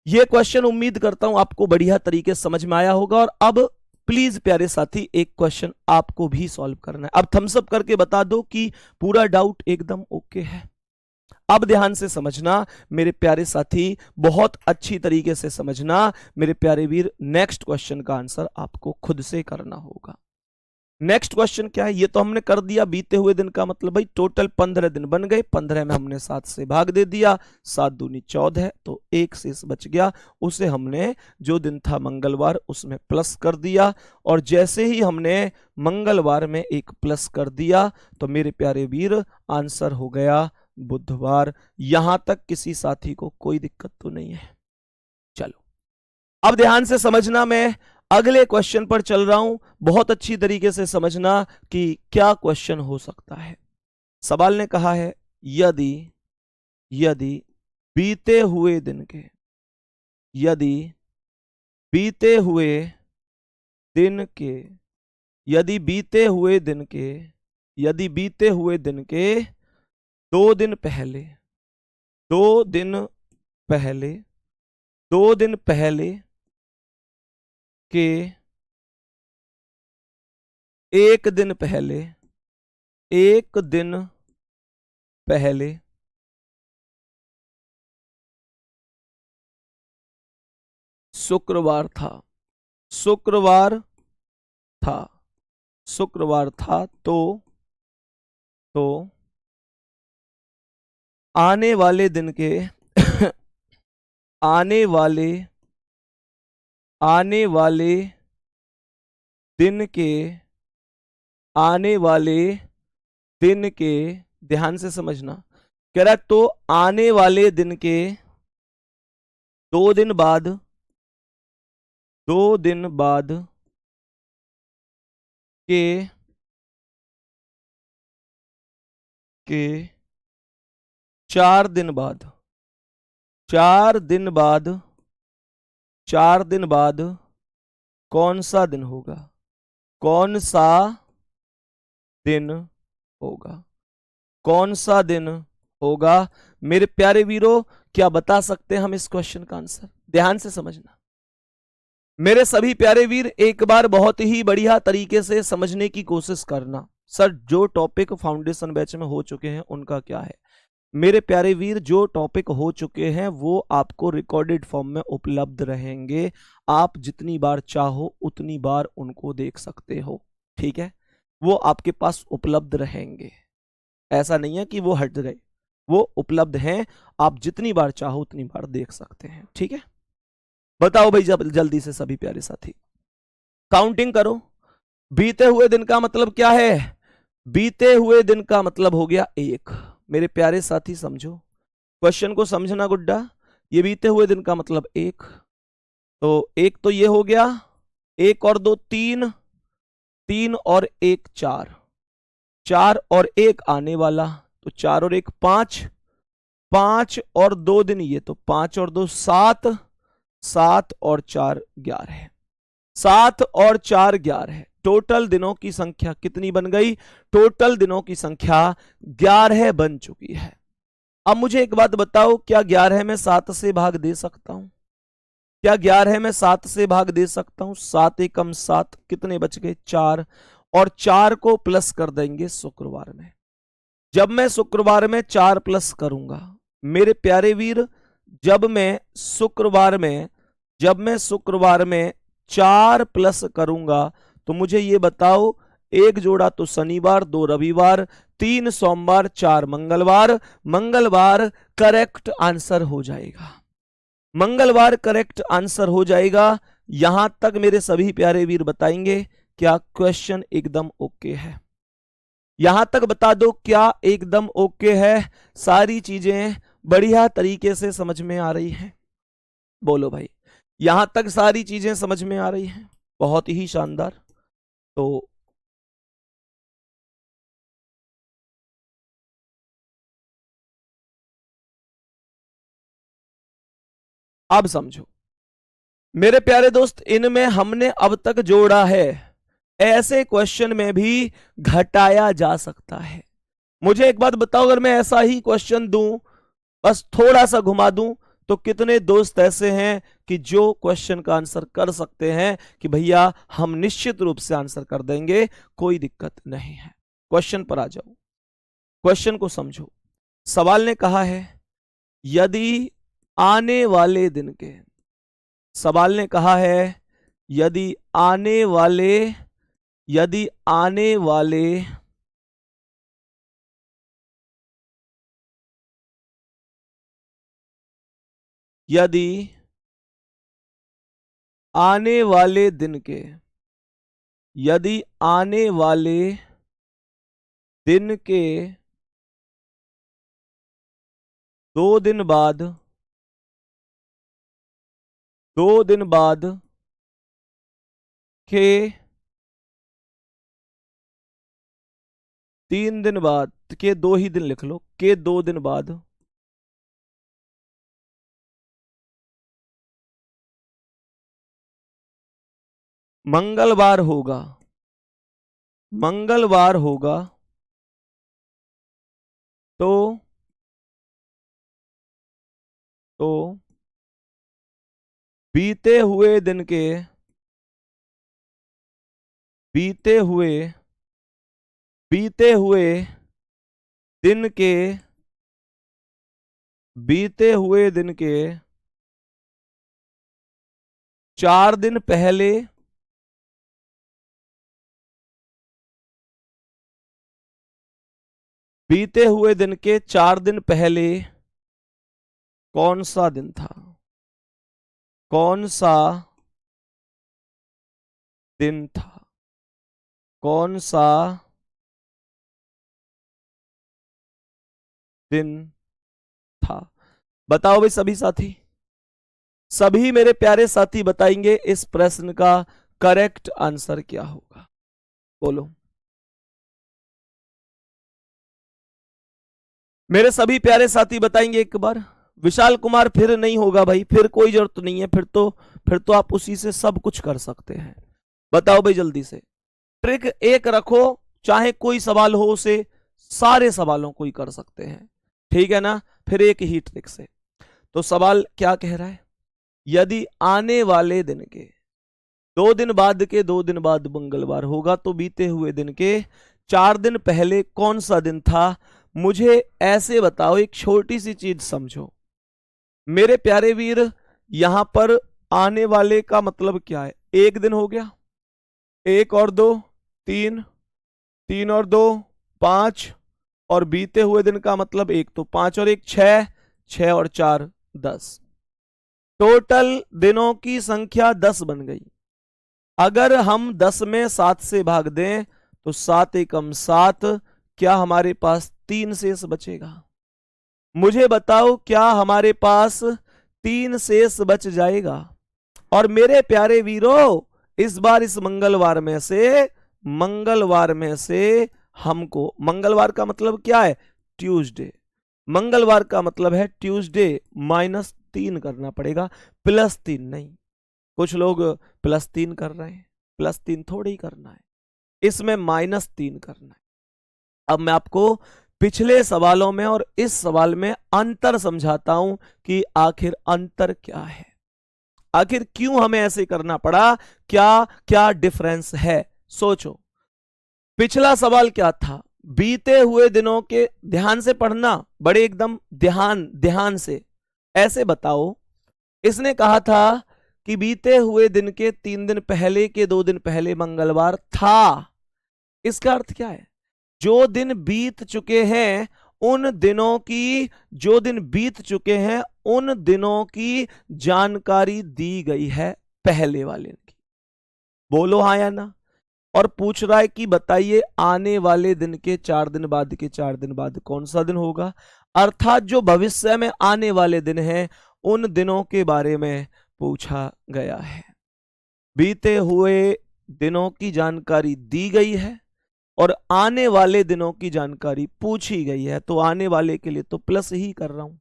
ये क्वेश्चन उम्मीद करता हूं आपको बढ़िया तरीके से समझ में आया होगा, और अब प्लीज प्यारे साथी एक क्वेश्चन आपको भी सॉल्व करना है। अब थम्स अप करके बता दो कि पूरा डाउट एकदम ओके है। अब ध्यान से समझना मेरे प्यारे साथी, बहुत अच्छी तरीके से समझना मेरे प्यारे वीर। नेक्स्ट क्वेश्चन का आंसर आपको खुद से करना होगा। नेक्स्ट क्वेश्चन क्या है, ये तो हमने कर दिया बीते हुए दिन का, मतलब भाई टोटल 15 दिन बन गए, 15 में हमने 7 से भाग दे दिया, 7 दूनी 14, तो 1 शेष बच गया, उसे हमने जो दिन था मंगलवार उसमें प्लस कर दिया। और जैसे ही हमने मंगलवार में एक प्लस कर दिया तो मेरे प्यारे वीर आंसर हो गया बुधवार। यहां तक किसी साथी को कोई दिक्कत तो नहीं है? चलो अब ध्यान से समझना, मैं अगले क्वेश्चन पर चल रहा हूं, बहुत अच्छी तरीके से समझना कि क्या क्वेश्चन हो सकता है। सवाल ने कहा है यदि बीते हुए दिन के, यदि बीते हुए दिन के, यदि बीते हुए दिन के, यदि बीते हुए दिन के 2 दिन पहले, 2 दिन पहले, 2 दिन पहले के 1 दिन पहले, 1 दिन पहले शुक्रवार था, शुक्रवार था, शुक्रवार था, तो आने वाले दिन के आने वाले दिन के, आने वाले दिन के, ध्यान से समझना, कह रहा तो आने वाले दिन के 2 दिन बाद, 2 दिन बाद के 4 दिन बाद, 4 दिन बाद, 4 दिन बाद कौन सा दिन होगा, कौन सा दिन होगा, कौन सा दिन होगा? मेरे प्यारे वीरों, क्या बता सकते हैं हम इस क्वेश्चन का आंसर? ध्यान से समझना मेरे सभी प्यारे वीर, एक बार बहुत ही बढ़िया तरीके से समझने की कोशिश करना। सर जो टॉपिक फाउंडेशन बैच में हो चुके हैं उनका क्या है? मेरे प्यारे वीर, जो टॉपिक हो चुके हैं वो आपको रिकॉर्डेड फॉर्म में उपलब्ध रहेंगे, आप जितनी बार चाहो उतनी बार उनको देख सकते हो, ठीक है। वो आपके पास उपलब्ध रहेंगे। ऐसा नहीं है कि वो हट गए, वो उपलब्ध हैं, आप जितनी बार चाहो उतनी बार देख सकते हैं। ठीक है, बताओ भाई जल्दी से सभी प्यारे साथी, काउंटिंग करो। बीते हुए दिन का मतलब क्या है? बीते हुए दिन का मतलब हो गया एक। मेरे प्यारे साथी समझो, क्वेश्चन को समझना गुड्डा। ये बीते हुए दिन का मतलब एक, तो एक तो ये हो गया, एक और दो तीन, तीन और एक चार, चार और एक आने वाला, तो चार और एक पांच, पांच और दो दिन ये, तो पांच और दो सात, सात और चार 11, सात और चार 11। टोटल दिनों की संख्या कितनी बन गई? टोटल दिनों की संख्या 11 बन चुकी है। अब मुझे एक बात बताओ, क्या 11 में 7 से भाग दे सकता हूं? क्या 11 में 7 से भाग दे सकता हूं? 7 एकम 7, कितने बच गए? 4, और 4 को प्लस कर देंगे शुक्रवार में। जब मैं शुक्रवार में 4 प्लस करूंगा मेरे प्यारे वीर, जब मैं शुक्रवार में 4 प्लस करूंगा, तो मुझे ये बताओ, एक जोड़ा तो शनिवार, 2 रविवार, 3 सोमवार, 4 मंगलवार, मंगलवार करेक्ट आंसर हो जाएगा। मंगलवार करेक्ट आंसर हो जाएगा। यहां तक मेरे सभी प्यारे वीर बताएंगे क्या क्वेश्चन एकदम ओके है? यहां तक बता दो क्या एकदम ओके है? सारी चीजें बढ़िया तरीके से समझ में आ रही हैं? बोलो भाई, यहां तक सारी चीजें समझ में आ रही हैं? बहुत ही शानदार। तो अब समझो मेरे प्यारे दोस्त, इनमें हमने अब तक जोड़ा है, ऐसे क्वेश्चन में भी घटाया जा सकता है। मुझे एक बात बताओ, अगर मैं ऐसा ही क्वेश्चन दूं, बस थोड़ा सा घुमा दूं, तो कितने दोस्त ऐसे हैं कि जो क्वेश्चन का आंसर कर सकते हैं कि भैया हम निश्चित रूप से आंसर कर देंगे, कोई दिक्कत नहीं है। क्वेश्चन पर आ जाओ, क्वेश्चन को समझो। सवाल ने कहा है यदि आने वाले दिन के, सवाल ने कहा है यदि आने वाले, यदि आने वाले यदि आने वाले दिन के, यदि आने वाले दिन के 2 दिन बाद, 2 दिन बाद के 3 दिन बाद के 2 ही दिन लिख लो, के 2 दिन बाद मंगलवार होगा, मंगलवार होगा, तो बीते हुए दिन के, बीते हुए, बीते हुए दिन के, बीते हुए दिन के 4 दिन पहले, बीते हुए दिन के 4 दिन पहले कौन सा दिन था? कौन सा दिन था? कौन सा दिन था? बताओ भाई सभी साथी, सभी मेरे प्यारे साथी बताएंगे इस प्रश्न का करेक्ट आंसर क्या होगा। बोलो मेरे सभी प्यारे साथी बताएंगे एक बार। विशाल कुमार फिर नहीं होगा भाई, फिर कोई जरूरत नहीं है, फिर तो आप उसी से सब कुछ कर सकते हैं। बताओ भाई जल्दी से, ट्रिक एक रखो, चाहे कोई सवाल हो उसे सारे सवालों को ही कर सकते हैं, ठीक है ना? फिर एक ही ट्रिक से। तो सवाल क्या कह रहा है, यदि आने वाले दिन के 2 दिन बाद के 2 दिन बाद मंगलवार होगा, तो बीते हुए दिन के 4 दिन पहले कौन सा दिन था? मुझे ऐसे बताओ, एक छोटी सी चीज समझो मेरे प्यारे वीर, यहां पर आने वाले का मतलब क्या है? एक दिन हो गया, 1 और 2 3, 3 और 2 5, और बीते हुए दिन का मतलब 1, तो 5 और 1 6, 6 और 4 10। टोटल दिनों की संख्या 10 बन गई। अगर हम 10 में 7 से भाग दें तो 7 एकम 7, क्या हमारे पास 3 शेष बचेगा? मुझे बताओ, क्या हमारे पास 3 शेष बच जाएगा? और मेरे प्यारे वीरों, इस बार इस मंगलवार में से हमको, मंगलवार का मतलब क्या है? ट्यूसडे। मंगलवार का मतलब है ट्यूसडे, -3 करना पड़ेगा, +3 नहीं। कुछ लोग +3 कर रहे हैं, +3 थोड़ी ही करना है, इसमें -3 करना है। अब मैं आपको पिछले सवालों में और इस सवाल में अंतर समझाता हूं कि आखिर अंतर क्या है, आखिर क्यों हमें ऐसे करना पड़ा, क्या क्या डिफरेंस है। सोचो, पिछला सवाल क्या था? बीते हुए दिनों के, ध्यान से पढ़ना, बड़े एकदम ध्यान से ऐसे बताओ। इसने कहा था कि बीते हुए दिन के 3 दिन पहले के 2 दिन पहले मंगलवार था। इसका अर्थ क्या है? जो दिन बीत चुके हैं उन दिनों की, जो दिन बीत चुके हैं उन दिनों की जानकारी दी गई है पहले वाले की। बोलो हाँ या ना। और पूछ रहा है कि बताइए आने वाले दिन के 4 दिन बाद के 4 दिन बाद कौन सा दिन होगा, अर्थात जो भविष्य में आने वाले दिन हैं उन दिनों के बारे में पूछा गया है। बीते हुए दिनों की जानकारी दी गई है और आने वाले दिनों की जानकारी पूछी गई है, तो आने वाले के लिए तो प्लस ही कर रहा हूं।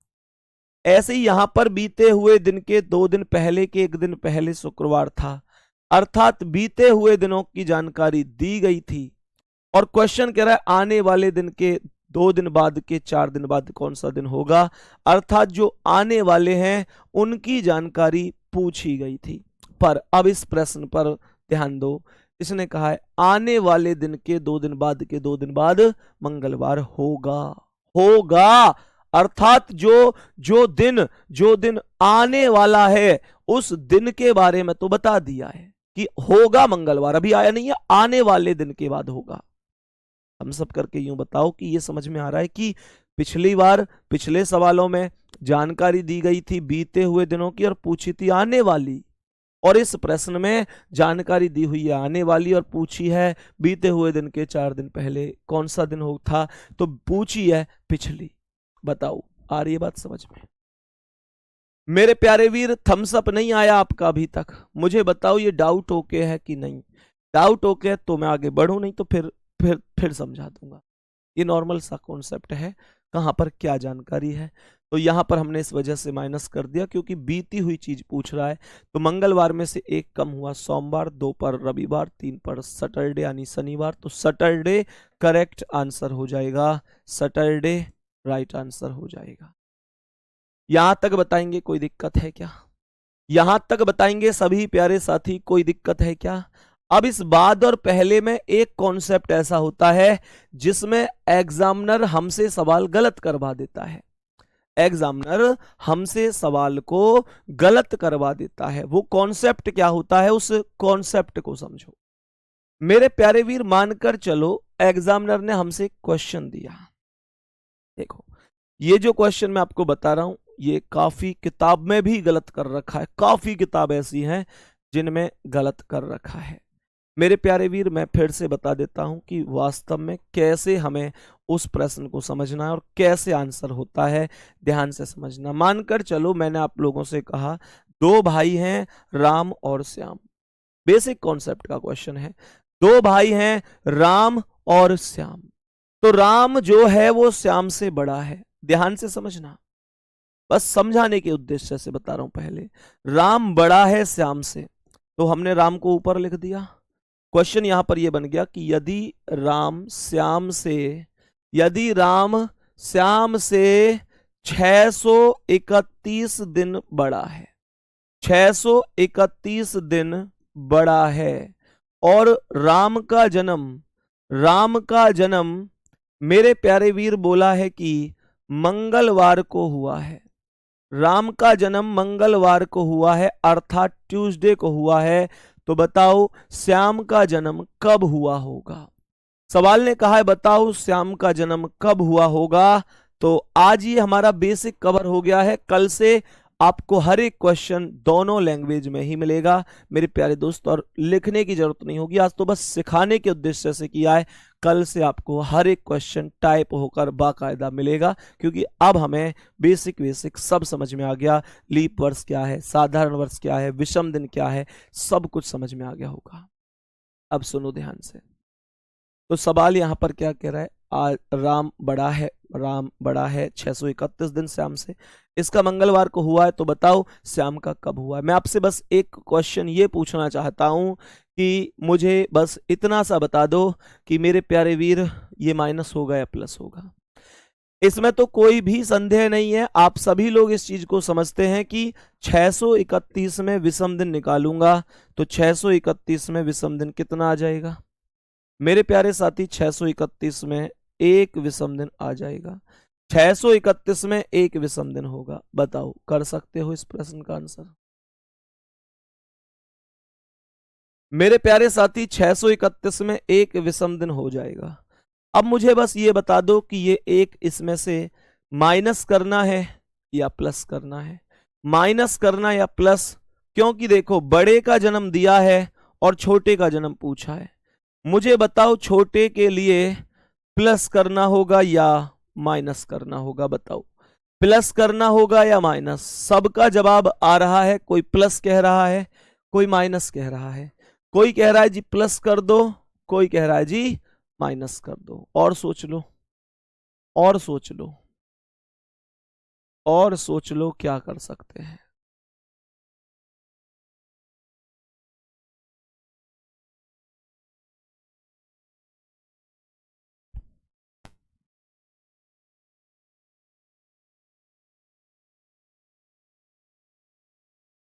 ऐसे ही यहां पर बीते हुए दिन के 2 दिन पहले के 1 दिन पहले शुक्रवार था, अर्थात बीते हुए दिनों की जानकारी दी गई थी। और क्वेश्चन कह रहा है आने वाले दिन के 2 दिन बाद के 4 दिन बाद कौन सा दिन होगा, अर्थात जो आने वाले हैं उनकी जानकारी पूछी गई थी। पर अब इस प्रश्न पर ध्यान दो, इसने कहा है आने वाले दिन के 2 दिन बाद के 2 दिन बाद मंगलवार होगा, अर्थात जो दिन आने वाला है उस दिन के बारे में तो बता दिया है कि होगा मंगलवार, अभी आया नहीं है, आने वाले दिन के बाद होगा। हम सब करके यूं बताओ कि ये समझ में आ रहा है कि पिछली बार पिछले सवालों में जानकारी दी गई थी बीते हुए दिनों की और पूछी थी आने वाली, और इस प्रश्न में जानकारी दी हुई है आने वाली और पूछी है बीते हुए दिन के 4 दिन पहले कौन सा दिन हो था, तो पूछी है पिछली। बताओ आ रही है बात समझ में? मेरे प्यारे वीर, थम्स अप नहीं आया आपका अभी तक, मुझे बताओ ये डाउट ओके है कि नहीं? डाउट ओके है तो मैं आगे बढ़ूं, नहीं तो फिर समझा दूंगा। ये नॉर्मल सा कॉन्सेप्ट है, कहां पर क्या जानकारी है। तो यहां पर हमने इस वजह से माइनस कर दिया क्योंकि बीती हुई चीज पूछ रहा है। तो मंगलवार में से 1 कम हुआ, सोमवार, 2 पर रविवार, 3 पर सैटरडे यानी शनिवार, तो सैटरडे करेक्ट आंसर हो जाएगा, सैटरडे राइट आंसर हो जाएगा। यहां तक बताएंगे कोई दिक्कत है क्या? यहां तक बताएंगे सभी प्यारे साथी, कोई दिक्कत है क्या? अब इस बाद और पहले में एक कॉन्सेप्ट ऐसा होता है जिसमें एग्जामिनर हमसे सवाल गलत करवा देता है, एग्जामिनर हमसे सवाल को गलत करवा देता है। वो कॉन्सेप्ट क्या होता है, उस कॉन्सेप्ट को समझो। मेरे प्यारे वीर, मानकर चलो एग्जामिनर ने हमसे क्वेश्चन दिया, देखो ये जो क्वेश्चन मैं आपको बता रहा हूं ये काफी किताब में भी गलत कर रखा है, काफी किताब ऐसी हैं जिनमें गलत कर रखा है। मेरे प्यारे वीर, मैं फिर से बता देता हूं कि वास्तव में कैसे हमें उस प्रश्न को समझना है और कैसे आंसर होता है, ध्यान से समझना। मानकर चलो मैंने आप लोगों से कहा 2 भाई हैं राम और श्याम, बेसिक कॉन्सेप्ट का क्वेश्चन है। 2 भाई हैं राम और श्याम, तो राम जो है वो श्याम से बड़ा है, ध्यान से समझना, बस समझाने के उद्देश्य से बता रहा हूं। पहले राम बड़ा है श्याम से, तो हमने राम को ऊपर लिख दिया। क्वेश्चन यहां पर यह बन गया कि यदि राम श्याम से 631 दिन बड़ा है, 631 दिन बड़ा है, और राम का जन्म मेरे प्यारे वीर बोला है कि मंगलवार को हुआ है, राम का जन्म मंगलवार को हुआ है, अर्थात ट्यूसडे को हुआ है। तो बताओ श्याम का जन्म कब हुआ होगा? सवाल ने कहा है बताओ श्याम का जन्म कब हुआ होगा। तो आज ये हमारा बेसिक कवर हो गया है। कल से आपको हर एक क्वेश्चन दोनों लैंग्वेज में ही मिलेगा मेरे प्यारे दोस्त, और लिखने की जरूरत नहीं होगी। आज तो बस सिखाने के उद्देश्य से किया है। कल से आपको हर एक क्वेश्चन टाइप होकर बाकायदा मिलेगा, क्योंकि अब हमें बेसिक सब समझ में आ गया। लीप वर्ष क्या है, साधारण वर्ष क्या है, विषम दिन क्या है, सब कुछ समझ में आ गया होगा। अब सुनो ध्यान से। तो सवाल यहां पर क्या कह रहा है, राम बड़ा है 631 दिन श्याम से। इसका मंगलवार को हुआ है, तो बताओ श्याम का कब हुआ है। मैं आपसे बस एक क्वेश्चन ये पूछना चाहता हूं कि मुझे बस इतना सा बता दो कि मेरे प्यारे वीर ये माइनस होगा या प्लस होगा। इसमें तो कोई भी संदेह नहीं है, आप सभी लोग इस चीज को समझते हैं कि 631 में विषम दिन निकालूंगा तो 631 में विषम दिन कितना आ जाएगा मेरे प्यारे साथी। 631 में एक विषम दिन आ जाएगा। 631 में एक विषम दिन होगा। बताओ, कर सकते हो इस प्रश्न का आंसर मेरे प्यारे साथी। 631 में एक विषम दिन हो जाएगा। अब मुझे बस ये बता दो कि ये एक इसमें से माइनस करना है या प्लस करना है। माइनस करना या प्लस, क्योंकि देखो बड़े का जन्म दिया है और छोटे का जन्म पूछा है। मुझे बताओ छोटे के लिए प्लस करना होगा या माइनस करना होगा। बताओ, प्लस करना होगा या माइनस। सबका जवाब आ रहा है, कोई प्लस कह रहा है, कोई माइनस कह रहा है। कोई कह रहा है जी प्लस कर दो, कोई कह रहा है जी माइनस कर दो। और सोच लो, और सोच लो, और सोच लो क्या कर सकते हैं।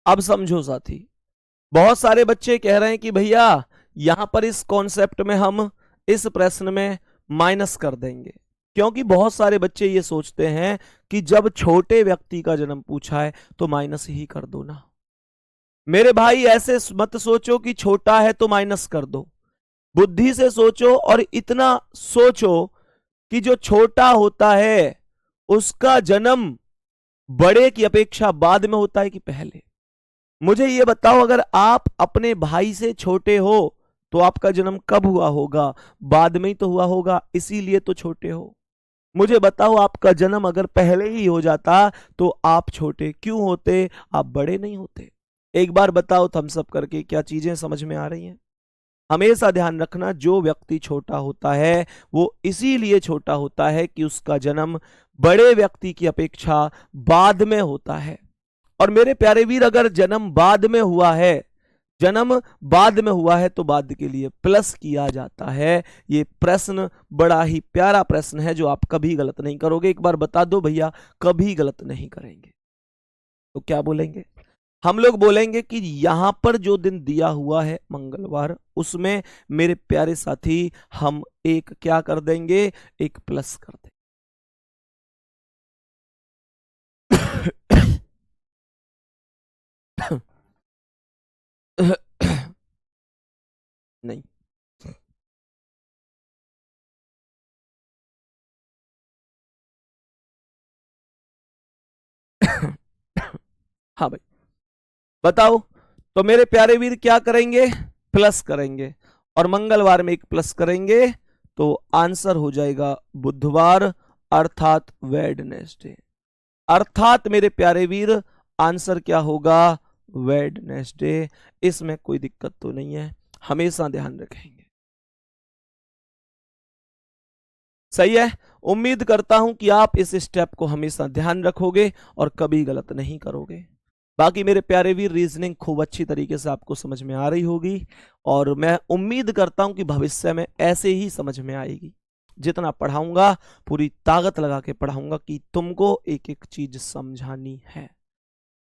अब समझो साथी, बहुत सारे बच्चे कह रहे हैं कि भैया यहां पर इस कॉन्सेप्ट में हम इस प्रश्न में माइनस कर देंगे, क्योंकि बहुत सारे बच्चे ये सोचते हैं कि जब छोटे व्यक्ति का जन्म पूछा है तो माइनस ही कर दो ना। मेरे भाई ऐसे मत सोचो कि छोटा है तो माइनस कर दो। बुद्धि से सोचो और इतना सोचो कि जो छोटा होता है उसका जन्म बड़े की अपेक्षा बाद में होता है कि पहले। मुझे ये बताओ, अगर आप अपने भाई से छोटे हो तो आपका जन्म कब हुआ होगा? बाद में ही तो हुआ होगा, इसीलिए तो छोटे हो। मुझे बताओ, आपका जन्म अगर पहले ही हो जाता तो आप छोटे क्यों होते, आप बड़े नहीं होते? एक बार बताओ थम्स अप करके, क्या चीजें समझ में आ रही हैं? हमेशा ध्यान रखना, जो व्यक्ति छोटा होता है वो इसीलिए छोटा होता है कि उसका जन्म बड़े व्यक्ति की अपेक्षा बाद में होता है। और मेरे प्यारे वीर, अगर जन्म बाद में हुआ है, जन्म बाद में हुआ है तो बाद के लिए प्लस किया जाता है। ये प्रश्न बड़ा ही प्यारा प्रश्न है जो आप कभी गलत नहीं करोगे। एक बार बता दो भैया, कभी गलत नहीं करेंगे। तो क्या बोलेंगे हम लोग? बोलेंगे कि यहां पर जो दिन दिया हुआ है मंगलवार, उसमें मेरे प्यारे साथी हम एक क्या कर देंगे, एक प्लस कर देंगे। नहीं, हाँ भाई बताओ। तो मेरे प्यारे वीर क्या करेंगे, प्लस करेंगे, और मंगलवार में एक प्लस करेंगे तो आंसर हो जाएगा बुधवार, अर्थात वेडनेसडे। अर्थात मेरे प्यारे वीर आंसर क्या होगा, वेडनेसडे। इसमें कोई दिक्कत तो नहीं है, हमेशा ध्यान रखेंगे। सही है। उम्मीद करता हूं कि आप इस स्टेप को हमेशा ध्यान रखोगे और कभी गलत नहीं करोगे। बाकी मेरे प्यारे वीर, रीजनिंग खूब अच्छी तरीके से आपको समझ में आ रही होगी, और मैं उम्मीद करता हूं कि भविष्य में ऐसे ही समझ में आएगी। जितना पढ़ाऊंगा पूरी ताकत लगा के पढ़ाऊंगा कि तुमको एक एक चीज समझानी है,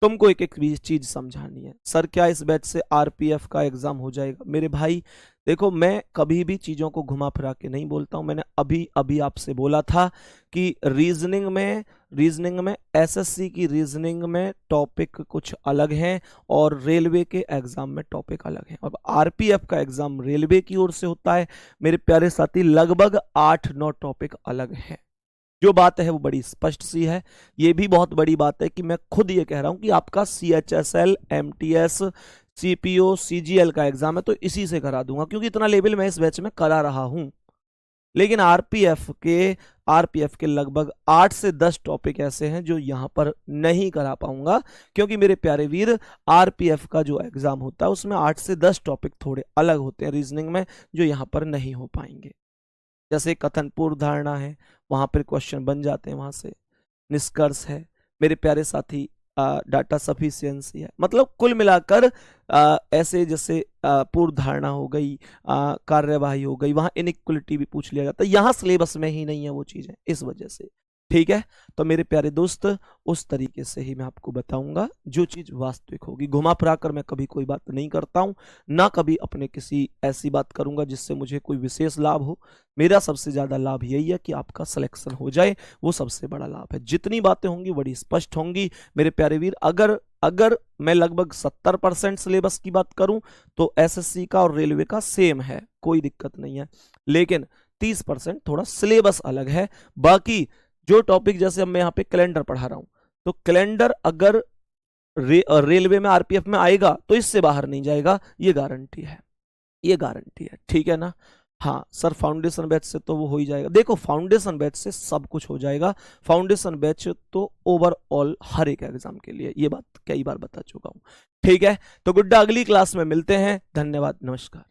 तुमको एक एक चीज समझानी है। सर क्या इस बैच से आरपीएफ का एग्जाम हो जाएगा? मेरे भाई देखो, मैं कभी भी चीज़ों को घुमा फिरा के नहीं बोलता हूँ। मैंने अभी अभी आपसे बोला था कि रीजनिंग में एसएससी की रीजनिंग में टॉपिक कुछ अलग हैं और रेलवे के एग्जाम में टॉपिक अलग हैं। अब आरपीएफ का एग्जाम रेलवे की ओर से होता है मेरे प्यारे साथी, लगभग 8-9 टॉपिक अलग हैं। जो बात है वो बड़ी स्पष्ट सी है। ये भी बहुत बड़ी बात है कि मैं खुद ये कह रहा हूं कि आपका सीएचएसएल, एमटीएस, सीपीओ, सीजीएल का एग्जाम है तो इसी से करा दूंगा, क्योंकि इतना लेवल मैं इस बैच में करा रहा हूं। लेकिन आरपीएफ के लगभग 8 से 10 टॉपिक ऐसे हैं जो यहां पर नहीं करा पाऊंगा, क्योंकि मेरे प्यारे वीर, आरपीएफ का जो एग्जाम होता है उसमें 8 से 10 टॉपिक थोड़े अलग होते हैं रीजनिंग में, जो यहां पर नहीं हो पाएंगे। जैसे कथन पूर्व धारणा है, वहां पर क्वेश्चन बन जाते हैं, वहां से निष्कर्ष है मेरे प्यारे साथी, डाटा सफिशियंसी है। मतलब कुल मिलाकर ऐसे जैसे पूर्व धारणा हो गई, कार्यवाही हो गई, वहां इनइक्वलिटी भी पूछ लिया जाता है। यहां सिलेबस में ही नहीं है वो चीजें, इस वजह से। ठीक है, तो मेरे प्यारे दोस्त, उस तरीके से ही मैं आपको बताऊंगा जो चीज वास्तविक होगी। घुमा फिरा कर मैं कभी कोई बात नहीं करता हूं, ना कभी अपने किसी ऐसी बात करूंगा जिससे मुझे कोई विशेष लाभ हो। मेरा सबसे ज्यादा लाभ यही है कि आपका सिलेक्शन हो जाए, वो सबसे बड़ा लाभ है। जितनी बातें होंगी बड़ी स्पष्ट होंगी मेरे प्यारे वीर। अगर मैं लगभग 70% सिलेबस की बात करूं तो एसएससी का और रेलवे का सेम है, कोई दिक्कत नहीं है। लेकिन 30% थोड़ा सिलेबस अलग है। बाकी जो टॉपिक, जैसे अब मैं यहाँ पे कैलेंडर पढ़ा रहा हूं, तो कैलेंडर अगर रेलवे में, आरपीएफ में आएगा तो इससे बाहर नहीं जाएगा, ये गारंटी है, ये गारंटी है। ठीक है ना? हाँ सर, फाउंडेशन बैच से तो वो हो ही जाएगा। देखो, फाउंडेशन बैच से सब कुछ हो जाएगा। फाउंडेशन बैच तो ओवरऑल हर एक एग्जाम के लिए, ये बात कई बार बता चुका हूं। ठीक है, तो गुड्डा, अगली क्लास में मिलते हैं। धन्यवाद, नमस्कार।